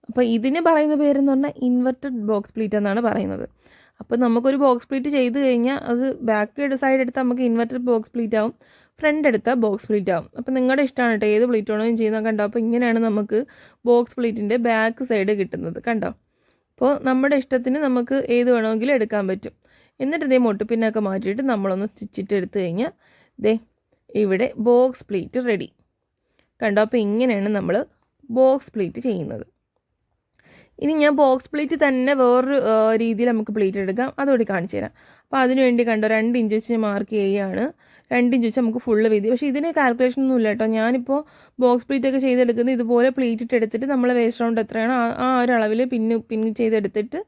അപ്പോൾ ഇതിന് പറയുന്ന പേരെന്ന് പറഞ്ഞാൽ ഇൻവെർട്ടഡ് ബോക്സ് പ്ലീറ്റ് എന്നാണ് പറയുന്നത്. അപ്പോൾ നമുക്കൊരു ബോക്സ് പ്ലീറ്റ് ചെയ്ത് കഴിഞ്ഞാൽ അത് ബാക്ക് സൈഡ് എടുത്താൽ നമുക്ക് ഇൻവെർട്ടഡ് ബോക്സ് പ്ലീറ്റ് ആവും, ഫ്രണ്ട് എടുത്താൽ ബോക്സ് പ്ലീറ്റ് ആവും. അപ്പോൾ നിങ്ങളുടെ ഇഷ്ടമാണ് കേട്ടോ, ഏത് പ്ലീറ്റ് വേണമെങ്കിലും ചെയ്യുന്നത്. കണ്ടോ, അപ്പോൾ ഇങ്ങനെയാണ് നമുക്ക് ബോക്സ് പ്ലീറ്റിൻ്റെ ബാക്ക് സൈഡ് കിട്ടുന്നത്. കണ്ടോ, അപ്പോൾ നമ്മുടെ ഇഷ്ടത്തിന് നമുക്ക് ഏത് വേണമെങ്കിലും എടുക്കാൻ പറ്റും. എന്നിട്ട് ഇതേ മുട്ടുപിന്നൊക്കെ മാറ്റിയിട്ട് നമ്മളൊന്ന് സ്റ്റിച്ചിട്ട് എടുത്തു കഴിഞ്ഞാൽ ഇവിടെ ബോക്സ് പ്ലീറ്റ് റെഡി. കണ്ടോ, അപ്പോൾ ഇങ്ങനെയാണ് നമ്മൾ ബോക്സ് പ്ലീറ്റ് ചെയ്യുന്നത്. ഇനി ഞാൻ ബോക്സ് പ്ലേറ്റ് തന്നെ വേറൊരു രീതിയിൽ നമുക്ക് പ്ലേറ്റ് എടുക്കാം, അതുകൂടി കാണിച്ചു തരാം. അപ്പോൾ അതിന് വേണ്ടി കണ്ടോ 2 ഇഞ്ച് വെച്ച് ഞാൻ മാർക്ക് ചെയ്യുകയാണ്. 2 ഇഞ്ച് വെച്ച് നമുക്ക് ഫുള്ള് വീതി. പക്ഷേ ഇതിന് കാൽക്കുലേഷൻ ഒന്നും ഇല്ല കേട്ടോ. ഞാനിപ്പോൾ ബോക്സ് പ്ലേറ്റ് ഒക്കെ ചെയ്തെടുക്കുന്നത് ഇതുപോലെ പ്ലേറ്റ് ഇട്ട് എടുത്തിട്ട് നമ്മൾ വേസ്റ്റ് റൗണ്ട് എത്രയാണോ ആ ഒരു അളവിൽ പിൻ ചെയ്തെടുത്തിട്ട്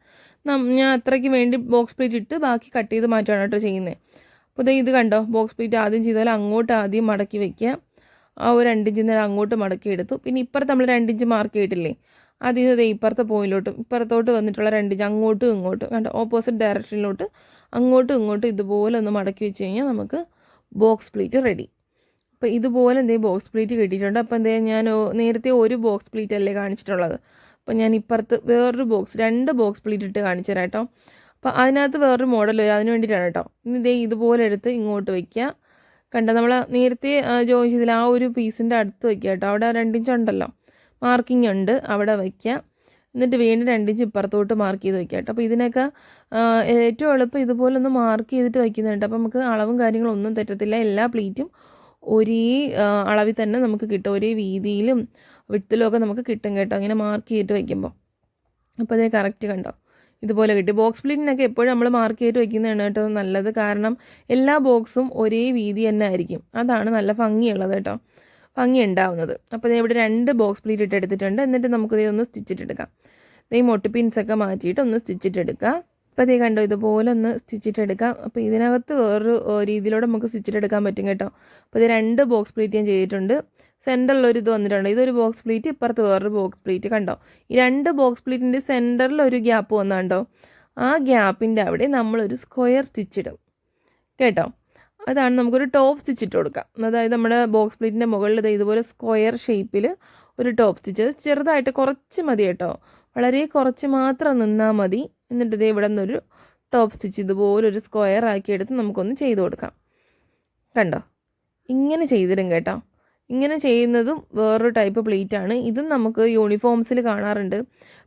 ഞാൻ അത്രയ്ക്ക് വേണ്ടി ബോക്സ് പ്ലേറ്റ് ഇട്ട് ബാക്കി കട്ട് ചെയ്ത് മാറ്റുകയാണ് കേട്ടോ ചെയ്യുന്നത്. അപ്പോൾ ഇത് കണ്ടോ, ബോക്സ് പ്ലേറ്റ് ആദ്യം ചെയ്താൽ അങ്ങോട്ട് ആദ്യം മടക്കി വയ്ക്കുക. ആ ഒരു 2 ഇഞ്ച് നേരം അങ്ങോട്ട് മടക്കി എടുത്തു. പിന്നെ ഇപ്പുറത്ത് നമ്മൾ 2 ഇഞ്ച് മാർക്ക് ചെയ്തിട്ടില്ലേ, അതിൽ നിന്ന് ഇപ്പുറത്തെ പോയിന്റിലോട്ടും ഇപ്പുറത്തോട്ട് വന്നിട്ടുള്ള 2 ഇഞ്ച് അങ്ങോട്ടും ഇങ്ങോട്ടും കണ്ടോ, ഓപ്പോസിറ്റ് ഡയറക്ഷനിലോട്ട് അങ്ങോട്ടും ഇങ്ങോട്ടും ഇതുപോലെ ഒന്ന് മടക്കി വെച്ച് കഴിഞ്ഞാൽ നമുക്ക് ബോക്സ് പ്ലേറ്റ് റെഡി. അപ്പോൾ ഇതുപോലെ ബോക്സ് പ്ലേറ്റ് കിട്ടിയിട്ടുണ്ട്. അപ്പോൾ ഞാൻ നേരത്തെ ഒരു ബോക്സ് പ്ലേറ്റ് അല്ലേ കാണിച്ചിട്ടുള്ളത്. അപ്പോൾ ഞാൻ ഇപ്പുറത്ത് വേറൊരു 2 ബോക്സ് പ്ലേറ്റ് ഇട്ട് കാണിച്ചു തരാം കേട്ടോ. അപ്പോൾ അതിനകത്ത് വേറൊരു മോഡൽ വരും, അതിന് വേണ്ടിയിട്ടാണ് കേട്ടോ. ഇനി ഇതുപോലെ എടുത്ത് ഇങ്ങോട്ട് വയ്ക്കുക. കണ്ടോ, നമ്മൾ നേരത്തെ ജോയിൻ ചെയ്തില്ല ആ ഒരു പീസിൻ്റെ അടുത്ത് വയ്ക്കുക കേട്ടോ. അവിടെ 2 ഇഞ്ച് ഉണ്ടല്ലോ, മാർക്കിംഗ് ഉണ്ട്, അവിടെ വയ്ക്കുക. എന്നിട്ട് വീണ്ടും 2 ഇഞ്ച് ഇപ്പുറത്തോട്ട് മാർക്ക് ചെയ്ത് വയ്ക്കുക കേട്ടോ. അപ്പോൾ ഇതിനൊക്കെ ഏറ്റവും എളുപ്പം ഇതുപോലെ ഒന്ന് മാർക്ക് ചെയ്തിട്ട് വയ്ക്കുന്നുണ്ട്. അപ്പോൾ നമുക്ക് അളവും കാര്യങ്ങളും ഒന്നും തെറ്റത്തില്ല. എല്ലാ പ്ലേറ്റും ഒരേ അളവിൽ തന്നെ നമുക്ക് കിട്ടും, ഒരേ വീതിയിലും വിട്ടിലും ഒക്കെ നമുക്ക് കിട്ടും കേട്ടോ, ഇങ്ങനെ മാർക്ക് ചെയ്തിട്ട് വയ്ക്കുമ്പോൾ. അപ്പോൾ അതേ കറക്റ്റ് കണ്ടോ, ഇതുപോലെ കിട്ടി. ബോക്സ് പ്ലേറ്റിനൊക്കെ എപ്പോഴും നമ്മൾ മാർക്ക് ചെയ്തിട്ട് വയ്ക്കുന്നതാണ് കേട്ടോ നല്ലത്. കാരണം എല്ലാ ബോക്സും ഒരേ വീതി തന്നെ ആയിരിക്കും, അതാണ് നല്ല ഭംഗിയുള്ളത് കേട്ടോ, ഭംഗി ഉണ്ടാവുന്നത്. അപ്പോൾ ഇവിടെ 2 ബോക്സ് പ്ലേറ്റ് ഇട്ട് എടുത്തിട്ടുണ്ട്. എന്നിട്ട് നമുക്കിത് ഒന്ന് സ്റ്റിച്ചിട്ടെടുക്കാം. ഈ മൊട്ട് പിൻസൊക്കെ മാറ്റിയിട്ട് ഒന്ന് സ്റ്റിച്ചിട്ടെടുക്കുക. അപ്പോൾ അതേ കണ്ടോ, ഇതുപോലെ ഒന്ന് സ്റ്റിച്ചിട്ടെടുക്കാം. അപ്പോൾ ഇതിനകത്ത് വേറൊരു രീതിയിലൂടെ നമുക്ക് സ്റ്റിച്ചിട്ടെടുക്കാൻ പറ്റും കേട്ടോ. അപ്പോൾ ഇത് 2 ബോക്സ് പ്ലേറ്റ് ഞാൻ ചെയ്തിട്ടുണ്ട്. സെൻറ്ററിലൊരു ഇത് വന്നിട്ടുണ്ട്, ഇതൊരു ബോക്സ് പ്ലേറ്റ്, ഇപ്പുറത്ത് വേറൊരു ബോക്സ് പ്ലേറ്റ്. കണ്ടോ, ഈ 2 ബോക്സ് പ്ലേറ്റിൻ്റെ സെൻറ്ററിലൊരു ഗ്യാപ്പ് വന്നുണ്ടോ, ആ ഗ്യാപ്പിൻ്റെ അവിടെ നമ്മളൊരു സ്ക്വയർ സ്റ്റിച്ചിടും കേട്ടോ. അതാണ് നമുക്കൊരു ടോപ്പ് സ്റ്റിച്ച് ഇട്ട് കൊടുക്കാം. അതായത് നമ്മുടെ ബോക്സ് പ്ലേറ്റിൻ്റെ മുകളിൽ ഇതുപോലെ സ്ക്വയർ ഷേപ്പിൽ ഒരു ടോപ്പ് സ്റ്റിച്ച്, ചെറുതായിട്ട് കുറച്ച് മതി കേട്ടോ, വളരെ കുറച്ച് മാത്രം നിന്നാൽ മതി. എന്നിട്ട് ഇവിടെ നിന്നൊരു ടോപ്പ് സ്റ്റിച്ച് ഇതുപോലൊരു സ്ക്വയർ ആക്കി എടുത്ത് നമുക്കൊന്ന് ചെയ്ത് കൊടുക്കാം. കണ്ടോ, ഇങ്ങനെ ചെയ്തിടും കേട്ടോ. ഇങ്ങനെ ചെയ്യുന്നതും വേറൊരു ടൈപ്പ് പ്ലേറ്റാണ്. ഇതും നമുക്ക് യൂണിഫോംസിൽ കാണാറുണ്ട്.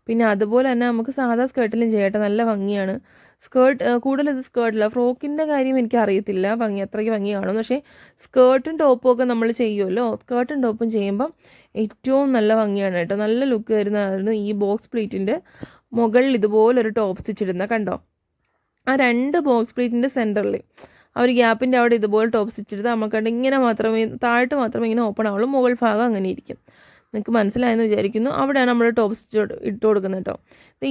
പിന്നെ അതുപോലെ തന്നെ നമുക്ക് സാധാ സ്കേർട്ടിലും ചെയ്യട്ടെ, നല്ല ഭംഗിയാണ്. കൂടുതൽ ഇത് സ്കേർട്ടില്ല, ഫ്രോക്കിൻ്റെ കാര്യം എനിക്ക് അറിയത്തില്ല അത്രയ്ക്ക് ഭംഗി കാണും. പക്ഷേ സ്കേർട്ടും ടോപ്പും ഒക്കെ നമ്മൾ ചെയ്യുമല്ലോ, സ്കേർട്ടും ടോപ്പും ചെയ്യുമ്പം ഏറ്റവും നല്ല ഭംഗിയാണ് കേട്ടോ, നല്ല ലുക്ക് വരുന്നതായിരുന്നു ഈ ബോക്സ് പ്ലേറ്റിൻ്റെ മുകളിൽ ഇതുപോലൊരു ടോപ്പ് സ്റ്റിച്ച് ഇടുന്ന. കണ്ടോ, ആ 2 ബോക്സ് പ്ലേറ്റിൻ്റെ സെൻറ്ററിൽ ആ ഒരു ഗ്യാപ്പിൻ്റെ അവിടെ ഇതുപോലെ ടോപ്പ് സ്റ്റിച്ച് എടുത്ത് നമുക്കുണ്ട് ഇങ്ങനെ മാത്രമേ താഴോട്ട് മാത്രമേ ഇങ്ങനെ ഓപ്പൺ ആവുള്ളൂ, മുകൾ ഭാഗം അങ്ങനെ ഇരിക്കും. നിങ്ങൾക്ക് മനസ്സിലായെന്ന് വിചാരിക്കുന്നു. അവിടെയാണ് നമ്മൾ ടോപ്പ് സ്റ്റിച്ച് ഇട്ട് കൊടുക്കുന്നത് കേട്ടോ.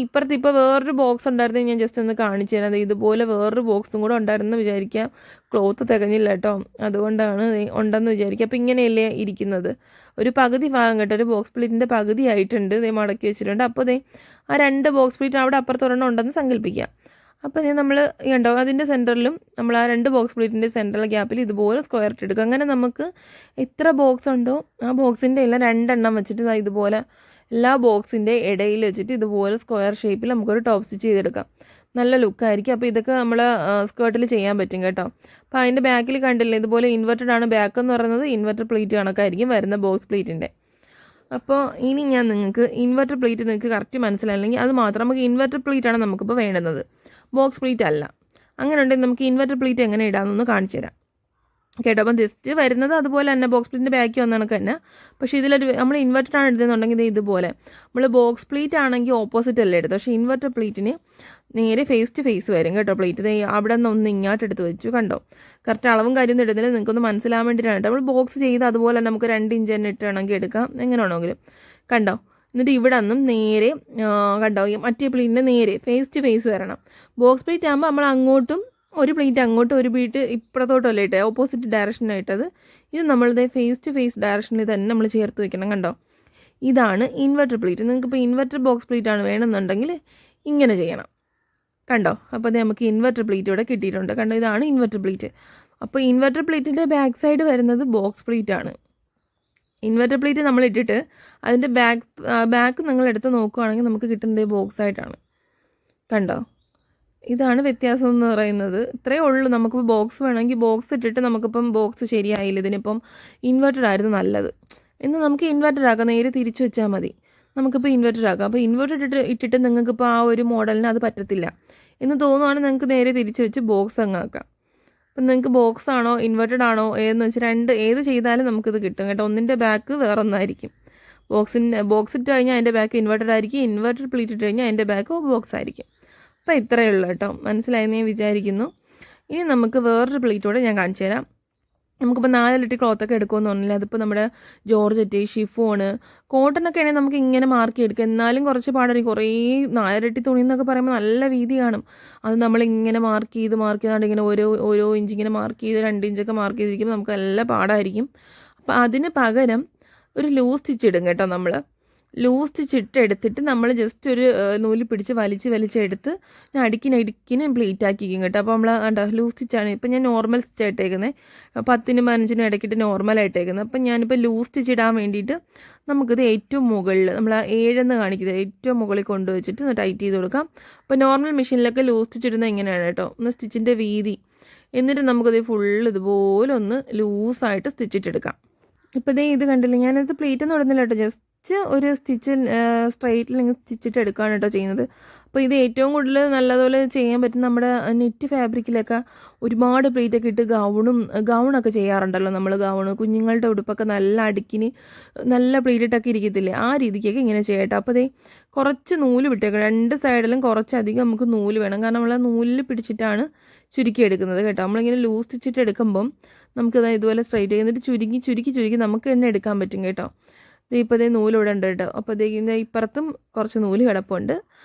ഇപ്പുറത്ത് ഇപ്പോൾ വേറൊരു ബോക്സ് ഉണ്ടായിരുന്നു, ഞാൻ ജസ്റ്റ് ഒന്ന് കാണിച്ചു തരാം. ഇതുപോലെ വേറൊരു ബോക്സും കൂടെ ഉണ്ടായിരുന്നു വിചാരിക്കാം, ക്ലോത്ത് തികഞ്ഞില്ല കേട്ടോ, അതുകൊണ്ടാണ് ഉണ്ടെന്ന് വിചാരിക്കുക. അപ്പോൾ ഇങ്ങനെയല്ലേ ഇരിക്കുന്നത്, ഒരു പകുതി ഭാഗം കേട്ടോ, ഒരു ബോക്സ് പ്ലേറ്റിൻ്റെ പകുതി ആയിട്ടുണ്ട്, മടക്കി വെച്ചിട്ടുണ്ട്. അപ്പോൾ ആ 2 ബോക്സ് പ്ലേറ്റ് അവിടെ അപ്പുറത്തൊരെണ്ണം ഉണ്ടെന്ന് സങ്കല്പിക്കുക. അപ്പോൾ നമ്മൾ കണ്ടോ, അതിൻ്റെ സെൻറ്ററിലും നമ്മൾ ആ 2 ബോക്സ് പ്ലേറ്റിൻ്റെ സെൻറ്ററിലെ ഗ്യാപ്പിൽ ഇതുപോലെ സ്ക്വയർ ഇട്ടെടുക്കുക. അങ്ങനെ നമുക്ക് എത്ര ബോക്സ് ഉണ്ടോ ആ ബോക്സിൻ്റെ എല്ലാം 2 എണ്ണം വെച്ചിട്ട് ഇതുപോലെ എല്ലാ ബോക്സിൻ്റെ ഇടയിൽ വെച്ചിട്ട് ഇതുപോലെ സ്ക്വയർ ഷേപ്പിൽ നമുക്കൊരു ടോപ്പ് സ്റ്റിച്ച് ചെയ്തെടുക്കാം. നല്ല ലുക്കായിരിക്കും. അപ്പോൾ ഇതൊക്കെ നമ്മൾ സ്കേർട്ടിൽ ചെയ്യാൻ പറ്റും കേട്ടോ. അപ്പോൾ അതിൻ്റെ ബാക്കിൽ കണ്ടില്ലേ, ഇതുപോലെ ഇൻവെർട്ടഡ് ആണ് ബാക്ക് എന്ന് പറയുന്നത്, ഇൻവെർട്ടർ പ്ലേറ്റ് കണക്കായിരിക്കും വരുന്ന ബോക്സ് പ്ലേറ്റിൻ്റെ. അപ്പോൾ ഇനി ഞാൻ നിങ്ങൾക്ക് ഇൻവെർട്ടർ പ്ലേറ്റ് നിങ്ങൾക്ക് കറക്റ്റ് മനസ്സിലായില്ലെങ്കിൽ അത് മാത്രം, നമുക്ക് ഇൻവെർട്ടർ പ്ലേറ്റാണ് നമുക്കിപ്പോൾ വേണ്ടുന്നത്, ബോക്സ് പ്ലേറ്റ് അല്ല. അങ്ങനെ ഉണ്ടെങ്കിൽ നമുക്ക് ഇൻവെർട്ടർ പ്ലേറ്റ് എങ്ങനെ ഇടാമെന്നൊന്ന് കാണിച്ചു തരാം കേട്ടോ. അപ്പം ജസ്റ്റ് വരുന്നത് അതുപോലെ തന്നെ ബോക്സ് പ്ലേറ്റിൻ്റെ ബാക്കി വന്ന കണക്ക് തന്നെ. പക്ഷേ ഇതിലൊരു നമ്മൾ ഇൻവെർട്ടർ ആണ് എടുത്തതെന്നുണ്ടെങ്കിൽ ഇതുപോലെ നമ്മൾ ബോക്സ് പ്ലേറ്റ് ആണെങ്കിൽ ഓപ്പോസിറ്റ് അല്ലേ എടുത്തത്, പക്ഷേ ഇൻവെർട്ടർ പ്ലേറ്റിന് നേരെ ഫേസ് ടു ഫേസ് വരും കേട്ടോ. പ്ലേറ്റ് അവിടെ നിന്ന് ഒന്ന് ഇങ്ങോട്ട് എടുത്ത് വെച്ചു, കണ്ടോ. കറക്റ്റ് അളവും കാര്യമൊന്നും ഇടുന്നില്ല, നിങ്ങൾക്കൊന്ന് മനസ്സിലാൻ വേണ്ടിയിട്ടാണ് കേട്ടോ. നമ്മൾ ബോക്സ് ചെയ്ത് അതുപോലെ തന്നെ നമുക്ക് 2 ഇഞ്ച് തന്നെ ഇട്ട് വേണമെങ്കിൽ എടുക്കാം, എങ്ങനെ വേണമെങ്കിലും കണ്ടോ. എന്നിട്ട് ഇവിടെ നിന്നും നേരെ കണ്ടോ, മറ്റേ പ്ലേറ്റിൻ്റെ നേരെ ഫേസ് ടു ഫേസ് വരണം. ബോക്സ് പ്ലേറ്റ് ആകുമ്പോൾ നമ്മൾ അങ്ങോട്ടും ഒരു പ്ലേറ്റ് അങ്ങോട്ടും ഒരു പ്ലേറ്റ് ഇപ്പുറത്തോട്ടല്ലേ ഇട്ടത്, ഓപ്പോസിറ്റ് ഡയറക്ഷനായിട്ടത്. ഇത് നമ്മളുടെ ഫേസ് ടു ഫേസ് ഡയറക്ഷനിൽ തന്നെ നമ്മൾ ചേർത്ത് വെക്കണം. കണ്ടോ, ഇതാണ് ഇൻവെർട്ടർ പ്ലേറ്റ്. നിങ്ങൾക്കിപ്പോൾ ഇൻവെർട്ടർ ബോക്സ് പ്ലേറ്റ് ആണ് വേണമെന്നുണ്ടെങ്കിൽ ഇങ്ങനെ ചെയ്യണം. കണ്ടോ, അപ്പോൾ നമുക്ക് ഇൻവെർട്ടർ പ്ലേറ്റ് ഇവിടെ കിട്ടിയിട്ടുണ്ട്. കണ്ടോ, ഇതാണ് ഇൻവെർട്ടർ പ്ലേറ്റ്. അപ്പോൾ ഇൻവെർട്ടർ പ്ലേറ്റിൻ്റെ ബാക്ക് സൈഡ് വരുന്നത് ബോക്സ് പ്ലേറ്റ് ആണ്. ഇൻവെർട്ടർ പ്ലേറ്റ് നമ്മൾ ഇട്ടിട്ട് അതിൻ്റെ ബാക്ക് നിങ്ങൾ എടുത്ത് നോക്കുകയാണെങ്കിൽ നമുക്ക് കിട്ടുന്നത് ബോക്സ് ആയിട്ടാണ്. കണ്ടോ, ഇതാണ് വ്യത്യാസം എന്ന് പറയുന്നത്. ഇത്രയേ ഉള്ളൂ. നമുക്കിപ്പോൾ ബോക്സ് വേണമെങ്കിൽ ബോക്സ് ഇട്ടിട്ട് നമുക്കിപ്പം ബോക്സ് ശരിയായില്ല, ഇതിനിപ്പം ഇൻവെർട്ടഡ് ആയിരുന്നു നല്ലത് എന്ന് നമുക്ക് ഇൻവെർട്ടഡ് ആക്കാം, നേരെ തിരിച്ചു വെച്ചാൽ മതി. നമുക്കിപ്പോൾ ഇൻവെർട്ടഡ് ആക്കാം. അപ്പോൾ ഇൻവെർട്ടഡ് ഇട്ടിട്ട് നിങ്ങൾക്കിപ്പോൾ ആ ഒരു മോഡലിന് അത് പറ്റത്തില്ല എന്ന് തോന്നുവാണെങ്കിൽ നിങ്ങൾക്ക് നേരെ തിരിച്ച് വെച്ച് ബോക്സ് അങ്ങ് ആക്കാം. അപ്പം നിങ്ങൾക്ക് ബോക്സ് ആണോ ഇൻവെർട്ടഡ് ആണോ ഏതെന്ന് വെച്ചാൽ ഏത് ചെയ്താലും നമുക്കിത് കിട്ടും കേട്ടോ. ഒന്നിൻ്റെ ബാക്ക് വേറൊന്നായിരിക്കും. ബോക്സ് ഇട്ട് കഴിഞ്ഞാൽ അതിൻ്റെ ബാക്ക് ഇൻവെർട്ടഡ് ആയിരിക്കും, ഇൻവെർട്ടഡ് പ്ലീറ്റ് ഇട്ട് കഴിഞ്ഞാൽ അതിൻ്റെ ബാക്ക് ബോക്സ് ആയിരിക്കും. അപ്പോൾ ഇത്രയേ ഉള്ളൂ കേട്ടോ, മനസ്സിലായെന്ന് ഞാൻ വിചാരിക്കുന്നു. ഇനി നമുക്ക് വേറൊരു പ്ലീറ്റോടെ ഞാൻ കാണിച്ചു തരാം. നമുക്കിപ്പോൾ 4 ലിറ്റർ ക്ലോത്തൊക്കെ എടുക്കുമെന്ന് പറഞ്ഞില്ല, അതിപ്പോൾ നമ്മുടെ ജോർജറ്റ്, ഷിഫോണ്, കോട്ടനൊക്കെ ആണെങ്കിൽ നമുക്ക് ഇങ്ങനെ മാർക്ക് എടുക്കുക. എന്നാലും കുറച്ച് പാടായിരിക്കും. കുറേ 4 ഇരട്ടി തുണി എന്നൊക്കെ പറയുമ്പോൾ നല്ല വീതി കാണും. അത് നമ്മളിങ്ങനെ മാർക്ക് ചെയ്താണ്ട് ഇങ്ങനെ ഓരോ ഇഞ്ച് ഇങ്ങനെ മാർക്ക് ചെയ്ത് 2 ഇഞ്ചൊക്കെ മാർക്ക് ചെയ്തിരിക്കുമ്പോൾ നമുക്ക് നല്ല പാടായിരിക്കും. അപ്പോൾ അതിന് പകരം ഒരു ലൂസ് സ്റ്റിച്ച് ഇടും കേട്ടോ. നമ്മൾ ലൂസ് സ്റ്റിച്ച് ഇട്ടെടുത്തിട്ട് നമ്മൾ ജസ്റ്റ് ഒരു നൂല് പിടിച്ച് വലിച്ചെടുത്ത് അടുക്കിന് പ്ലീറ്റ് ആക്കിക്കും കേട്ടോ. അപ്പോൾ നമ്മൾ കണ്ടോ ലൂസ് സ്റ്റിച്ചാണ്. ഇപ്പം ഞാൻ നോർമൽ സ്റ്റിച്ച് ആയിട്ടേക്കുന്നത്, 10-നും 15-നും ഇടയ്ക്കിട്ട് നോർമലായിട്ടേക്കുന്നത്. അപ്പം ഞാനിപ്പോൾ ലൂസ് സ്റ്റിച്ച് ഇടാൻ വേണ്ടിയിട്ട് നമുക്കിത് ഏറ്റവും മുകളിൽ നമ്മൾ 7 കാണിക്കുന്നത് ഏറ്റവും മുകളിൽ കൊണ്ടുവച്ചിട്ട് ടൈറ്റ് ചെയ്ത് കൊടുക്കാം. അപ്പോൾ നോർമൽ മെഷീനിലൊക്കെ ലൂസ് സ്റ്റിച്ച് ഇടുന്നത് ഇങ്ങനെയാണ് കേട്ടോ. ഒന്ന് സ്റ്റിച്ചിൻ്റെ വീതി, എന്നിട്ട് നമുക്കത് ഫുള്ള് ഇതുപോലെ ഒന്ന് ലൂസായിട്ട് സ്റ്റിച്ചിട്ടെടുക്കാം. ഇപ്പോൾ ഇത് കണ്ടില്ല, ഞാനത് പ്ലീറ്റൊന്നും ഇടുന്നില്ല കേട്ടോ, ജസ്റ്റ് ഒരു സ്റ്റിച്ച് സ്ട്രൈറ്റിൽ ഇങ്ങനെ സ്റ്റിച്ചിട്ട് എടുക്കുകയാണ് കേട്ടോ ചെയ്യുന്നത്. അപ്പോൾ ഇത് ഏറ്റവും കൂടുതൽ നല്ലതുപോലെ ചെയ്യാൻ പറ്റും നമ്മുടെ നെറ്റ് ഫാബ്രിക്കിലൊക്കെ ഒരുപാട് പ്ലീറ്റൊക്കെ ഇട്ട് ഗൗണൊക്കെ ചെയ്യാറുണ്ടല്ലോ നമ്മൾ. കുഞ്ഞുങ്ങളുടെ ഉടുപ്പൊക്കെ നല്ല അടുക്കിന് നല്ല പ്ലീറ്റിട്ടൊക്കെ ഇരിക്കത്തില്ലേ, ആ രീതിക്കൊക്കെ ഇങ്ങനെ ചെയ്യട്ടോ. അപ്പോൾ കുറച്ച് നൂല് വിട്ടേക്കണം, 2 സൈഡിലും കുറച്ചധികം നമുക്ക് നൂല് വേണം. കാരണം നമ്മൾ നൂലിൽ പിടിച്ചിട്ടാണ് ചുരുക്കി എടുക്കുന്നത് കേട്ടോ. നമ്മളിങ്ങനെ ലൂസ് സ്റ്റിച്ചിട്ട് എടുക്കുമ്പം നമുക്കത് ഇതുപോലെ സ്ട്രൈറ്റ് ചെയ്തിട്ട് ചുരുക്കി നമുക്ക് തന്നെ എടുക്കാൻ പറ്റും കേട്ടോ. ഇപ്പോൾ നൂലിവിടെ ഉണ്ട് കേട്ടോ. അപ്പോൾ ഇപ്പുറത്തും കുറച്ച് നൂല് കിടപ്പുണ്ട്,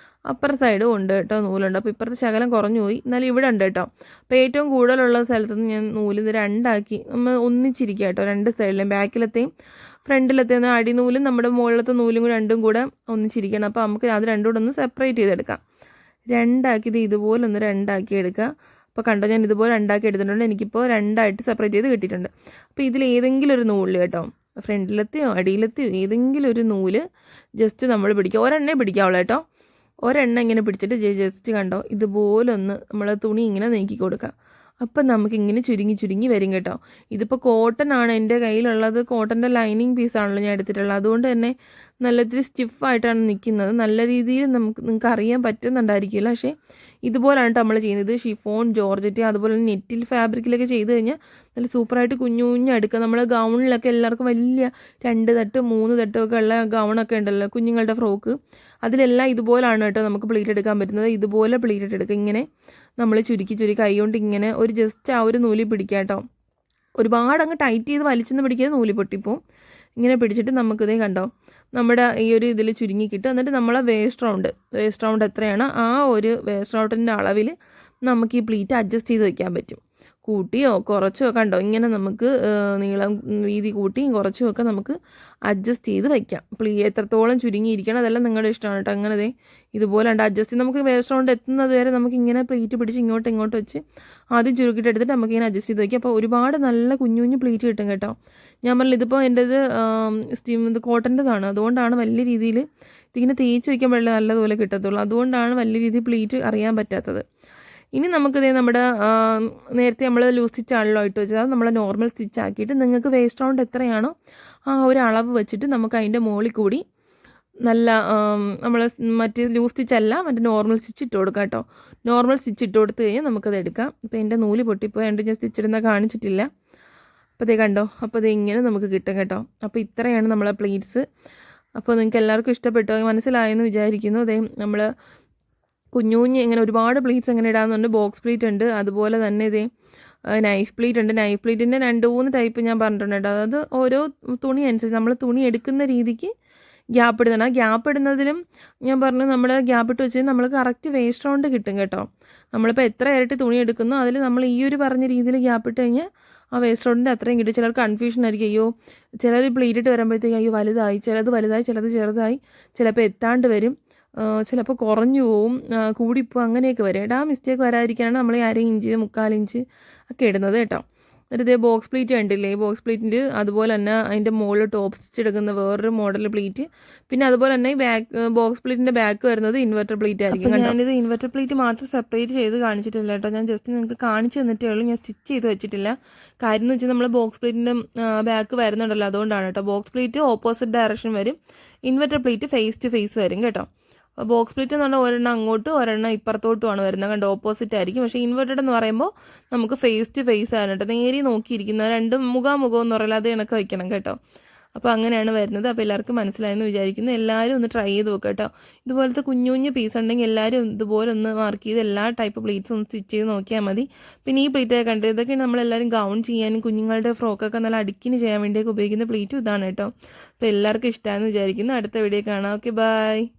അപ്പുറ സൈഡും ഉണ്ട് കേട്ടോ നൂലുണ്ട്. അപ്പോൾ ഇപ്പുറത്തെ ശകലം കുറഞ്ഞു പോയി, എന്നാലും ഇവിടെ ഉണ്ട് കേട്ടോ. അപ്പോൾ ഏറ്റവും കൂടുതലുള്ള സ്ഥലത്തുനിന്ന് ഞാൻ നൂലിത് 2 ആക്കി നമ്മൾ ഒന്നിച്ചിരിക്കുക കേട്ടോ. 2 സൈഡിലും ബാക്കിലത്തെയും ഫ്രണ്ടിലത്തെയും അടിനൂലും നമ്മുടെ മുകളിലത്തെ നൂലും കൂടെ രണ്ടും കൂടെ ഒന്നിച്ചിരിക്കണം. അപ്പോൾ നമുക്ക് അത് രണ്ടും കൂടെ ഒന്ന് സെപ്പറേറ്റ് ചെയ്തെടുക്കാം. 2 ആക്കിയത് ഇതുപോലെ ഒന്ന് 2 ആക്കി എടുക്കുക. അപ്പോൾ കണ്ടോ, ഞാൻ ഇതുപോലെ 2 ആക്കി എടുത്തിട്ടുണ്ട്. എനിക്കിപ്പോൾ 2 ആയിട്ട് സെപ്പറേറ്റ് ചെയ്ത് കിട്ടിയിട്ടുണ്ട്. അപ്പോൾ ഇതിൽ ഏതെങ്കിലും ഒരു നൂല് കേട്ടോ, ഫ്രണ്ടിലത്തെയോ അടിയിലത്തെയോ ഏതെങ്കിലും ഒരു നൂല് ജസ്റ്റ് നമ്മൾ പിടിക്കുക. ഒരെണ്ണേ പിടിക്കാവുള്ളൂ കേട്ടോ. ഒരെണ്ണ ഇങ്ങനെ പിടിച്ചിട്ട് ജസ്റ്റ് കണ്ടോ ഇതുപോലെ ഒന്ന് നമ്മൾ തുണി ഇങ്ങനെ നീക്കി കൊടുക്കുക. അപ്പം നമുക്കിങ്ങനെ ചുരുങ്ങി വരും കേട്ടോ. ഇതിപ്പോൾ കോട്ടൺ ആണ് എൻ്റെ കയ്യിലുള്ളത്, കോട്ടൻ്റെ ലൈനിങ് പീസാണല്ലോ ഞാൻ എടുത്തിട്ടുള്ളത്. അതുകൊണ്ട് തന്നെ നല്ല ഇത്തിരി സ്റ്റിഫായിട്ടാണ് നിൽക്കുന്നത്. നല്ല രീതിയിൽ നിങ്ങൾക്ക് അറിയാൻ പറ്റുന്നുണ്ടായിരിക്കില്ല, പക്ഷേ ഇതുപോലാണ് നമ്മൾ ചെയ്യുന്നത്. ഷിഫോൺ, ജോർജറ്റ്, അതുപോലെ തന്നെ നെറ്റിൽ ഫാബ്രിക്കിലൊക്കെ ചെയ്ത് കഴിഞ്ഞാൽ നല്ല സൂപ്പറായിട്ട് കുഞ്ഞെടുക്കുക. നമ്മൾ ഗൗണിലൊക്കെ എല്ലാവർക്കും വലിയ 2 തട്ട് 3 തട്ടൊക്കെ ഉള്ള ഗൗണൊക്കെ ഉണ്ടല്ലോ, കുഞ്ഞുങ്ങളുടെ ഫ്രോക്ക്, അതിലെല്ലാം ഇതുപോലാണ് കേട്ടോ നമുക്ക് പ്ലീറ്റ് എടുക്കാൻ പറ്റുന്നത്. ഇതുപോലെ പ്ലീറ്റ് എടുക്കുക. ഇങ്ങനെ നമ്മൾ ചുരുക്കി കൈ കൊണ്ട് ഇങ്ങനെ ഒരു ജസ്റ്റ് ആ ഒരു നൂല് പിടിക്കുക കേട്ടോ. ഒരുപാട് അങ്ങ് ടൈറ്റ് ചെയ്ത് വലിച്ചൊന്നും പിടിക്കാതെ നൂല് പൊട്ടിപ്പോവും. ഇങ്ങനെ പിടിച്ചിട്ട് നമുക്കിതേ കണ്ടോ നമ്മുടെ ഈ ഒരു ഇതിൽ ചുരുങ്ങി കിട്ടും. എന്നിട്ട് നമ്മളെ വേസ്റ്റ് റൗണ്ട് എത്രയാണ് ആ ഒരു വേസ്റ്റ് റൗണ്ടിൻ്റെ അളവിൽ നമുക്ക് ഈ പ്ലീറ്റ് അഡ്ജസ്റ്റ് ചെയ്ത് വയ്ക്കാൻ പറ്റും. കൂട്ടിയോ കുറച്ചോ കണ്ടോ ഇങ്ങനെ നമുക്ക് നീളം വീതി കൂട്ടിയും കുറച്ചും ഒക്കെ നമുക്ക് അഡ്ജസ്റ്റ് ചെയ്ത് വയ്ക്കാം. എത്രത്തോളം ചുരുങ്ങിയിരിക്കണം അതെല്ലാം നിങ്ങളുടെ ഇഷ്ടമാണ് കേട്ടോ. അങ്ങനെ ഇതുപോലെ ഉണ്ട് അഡ്ജസ്റ്റ് ചെയ്ത് നമുക്ക് വേസ്റ്റ് റൗണ്ട് എത്തുന്നത് വരെ നമുക്ക് ഇങ്ങനെ പ്ലീറ്റ് പിടിച്ച് ഇങ്ങോട്ട് വെച്ച് ആദ്യം ചുരുക്കിയിട്ട് എടുത്തിട്ട് നമുക്ക് ഇങ്ങനെ അഡ്ജസ്റ്റ് ചെയ്ത് വയ്ക്കാം. അപ്പോൾ ഒരുപാട് നല്ല കുഞ്ഞു പ്ലീറ്റ് കിട്ടും കേട്ടോ. ഞാൻ പറഞ്ഞില്ല, ഇതിപ്പോൾ എൻ്റേത് ഇത് കോട്ടൻ്റെതാണ്, അതുകൊണ്ടാണ് വലിയ രീതിയിൽ ഇതിങ്ങനെ തേച്ച് വയ്ക്കാൻ പാടില്ല, നല്ലതുപോലെ കിട്ടത്തുള്ളൂ. അതുകൊണ്ടാണ് വലിയ രീതിയിൽ പ്ലീറ്റ് അറിയാൻ പറ്റാത്തത്. ഇനി നമുക്കിത് നമ്മുടെ നേരത്തെ നമ്മൾ ലൂസ് സ്റ്റിച്ച് ആണല്ലോ ഇട്ട് വെച്ചത്, അത് നമ്മൾ നോർമൽ സ്റ്റിച്ച് ആക്കിയിട്ട് നിങ്ങൾക്ക് വേസ്റ്റ് റൗണ്ട് എത്രയാണോ ആ ഒരു അളവ് വെച്ചിട്ട് നമുക്ക് അതിൻ്റെ മുകളിൽ കൂടി നല്ല നമ്മൾ മറ്റേ ലൂസ് സ്റ്റിച്ച് അല്ല മറ്റേ നോർമൽ സ്റ്റിച്ച് ഇട്ട് കൊടുക്കാം കേട്ടോ. നോർമൽ സ്റ്റിച്ച് ഇട്ട് കൊടുത്ത് കഴിഞ്ഞാൽ നമുക്കത് എടുക്കാം. ഇപ്പോൾ എൻ്റെ നൂല് പൊട്ടിപ്പോയി, എൻ്റെ ഞാൻ സ്റ്റിച്ച് ഇടുന്ന കാണിച്ചിട്ടില്ല. അപ്പോൾ കണ്ടോ, അപ്പോൾ ഇങ്ങനെ നമുക്ക് കിട്ടും കേട്ടോ. അപ്പോൾ ഇത്രയാണ് നമ്മളെ പ്ലീറ്റ്സ്. അപ്പോൾ നിങ്ങൾക്ക് എല്ലാവർക്കും ഇഷ്ടപ്പെട്ടോ, മനസ്സിലായെന്ന് വിചാരിക്കുന്നു. നമ്മൾ കുഞ്ഞു ഇങ്ങനെ ഒരുപാട് പ്ലീറ്റ്സ് എങ്ങനെ ഇടാമെന്നുണ്ട്. ബോക്സ് പ്ലീറ്റ് ഉണ്ട്, അതുപോലെ തന്നെ നൈഫ് പ്ലീറ്റ് ഉണ്ട്. നൈഫ് പ്ലീറ്റിൻ്റെ 2-3 ടൈപ്പ് ഞാൻ പറഞ്ഞിട്ടുണ്ട് കേട്ടോ. അത് ഓരോ തുണി അനുസരിച്ച് നമ്മൾ തുണി എടുക്കുന്ന രീതിക്ക് ഗ്യാപ്പ് ഇടുന്നുണ്ട്. ആ ഗ്യാപ്പ് ഇടുന്നതിലും ഞാൻ പറഞ്ഞു നമ്മൾ ഗ്യാപ്പ് ഇട്ട് വെച്ചാൽ നമ്മൾ കറക്റ്റ് വേസ്റ്റ് റൗണ്ട് കിട്ടും കേട്ടോ. നമ്മളിപ്പോൾ എത്ര ഇരട്ടി തുണി എടുക്കുന്നോ അതിൽ നമ്മൾ ഈ ഒരു പറഞ്ഞ രീതിയിൽ ഗ്യാപ്പ് ഇട്ട് കഴിഞ്ഞാൽ ആ വേസ്റ്റ് റൗണ്ടിൻ്റെ അത്രയും കിട്ടും. ചിലർക്ക് കൺഫ്യൂഷൻ ആയിരിക്കും, അയ്യോ ചിലർ പ്ലീറ്റ് ഇട്ട് വരുമ്പോഴത്തേക്ക് അയ്യോ വലുതായി, ചിലത് ചെറുതായി, ചിലപ്പോൾ എത്താണ്ട് വരും, ചിലപ്പോൾ കുറഞ്ഞു പോവും, കൂടിപ്പോവും, അങ്ങനെയൊക്കെ വരും. ആ മിസ്റ്റേക്ക് വരാതിരിക്കാനാണ് നമ്മൾ 1/2 ഇഞ്ച് 3/4 ഇഞ്ച് ഒക്കെ ഇടുന്നത് കേട്ടോ. എന്നിട്ട് ബോക്സ് പ്ലീറ്റ് കണ്ടില്ലേ, ബോക്സ് പ്ലീറ്റിൻ്റെ അതുപോലെ തന്നെ അതിൻ്റെ മുകളിൽ ടോപ്പ് സ്റ്റിച്ച് എടുക്കുന്ന വേറൊരു മോഡൽ പ്ലീറ്റ്. പിന്നെ അതുപോലെ തന്നെ ബോക്സ് പ്ലീറ്റിൻ്റെ ബാക്ക് വരുന്നത് ഇൻവെർട്ടർ പ്ലീറ്റ് ആയിരിക്കും. ഞാനിത് ഇൻവെർട്ടർ പ്ലീറ്റ് മാത്രം സെപ്പറേറ്റ് ചെയ്ത് കാണിച്ചിട്ടില്ല കേട്ടോ. ഞാൻ ജസ്റ്റ് നിങ്ങൾക്ക് കാണിച്ചു തന്നിട്ടേ ഉള്ളൂ, ഞാൻ സ്റ്റിച്ച് ചെയ്ത് വെച്ചിട്ടില്ല. കാര്യം എന്ന് വെച്ചാൽ നമ്മൾ ബോക്സ് പ്ലീറ്റിൻ്റെ ബാക്ക് വരുന്നുണ്ടല്ലോ, അതുകൊണ്ടാണ് കേട്ടോ. ബോക്സ് പ്ലീറ്റ് ഓപ്പോസിറ്റ് ഡയറക്ഷൻ വരും, inverted pleat face to face വരും കേട്ടോ. ബോക്സ് പ്ലീറ്റ് എന്ന് പറഞ്ഞാൽ ഒരെണ്ണം അങ്ങോട്ടും ഒരെണ്ണം ഇപ്പുറത്തോട്ടുമാണ് വരുന്നത്, കണ്ട് ഓപ്പോസിറ്റ് ആയിരിക്കും. പക്ഷേ ഇൻവെർട്ടഡ് എന്ന് പറയുമ്പോൾ നമുക്ക് ഫേസ് ടു ഫേസ് ആണ് കേട്ടോ. നേരി നോക്കിയിരിക്കുന്ന രണ്ടും മുഖാമുഖം എന്ന് പറയില്ല, അത് കണക്ക് വയ്ക്കണം കേട്ടോ. അപ്പോൾ അങ്ങനെയാണ് വരുന്നത്. അപ്പോൾ എല്ലാവർക്കും മനസ്സിലായെന്ന് വിചാരിക്കുന്നു. എല്ലാവരും ഒന്ന് ട്രൈ ചെയ്ത് നോക്കുക കേട്ടോ. ഇതുപോലത്തെ കുഞ്ഞു കുഞ്ഞു പീസ് ഉണ്ടെങ്കിൽ എല്ലാവരും ഇതുപോലെ ഒന്ന് മാർക്ക് ചെയ്ത് എല്ലാ ടൈപ്പ് പ്ലീറ്റ്സും ഒന്ന് സ്റ്റിച്ച് ചെയ്ത് നോക്കിയാൽ മതി. പിന്നെ ഈ പ്ലീറ്റൊക്കെ കണ്ടത് ഇതൊക്കെയാണ് നമ്മളെല്ലാവരും ഗൗൺ ചെയ്യാനും കുഞ്ഞുങ്ങളുടെ ഫ്രോക്കൊക്കെ നല്ല അടുക്കിന് ചെയ്യാൻ വേണ്ടിയൊക്കെ ഉപയോഗിക്കുന്ന പ്ലീറ്റും ഇതാണ് കേട്ടോ. അപ്പോൾ എല്ലാവർക്കും ഇഷ്ടമാണെന്ന് വിചാരിക്കുന്നു. അടുത്ത വീഡിയോ കാണാം. Okay, by.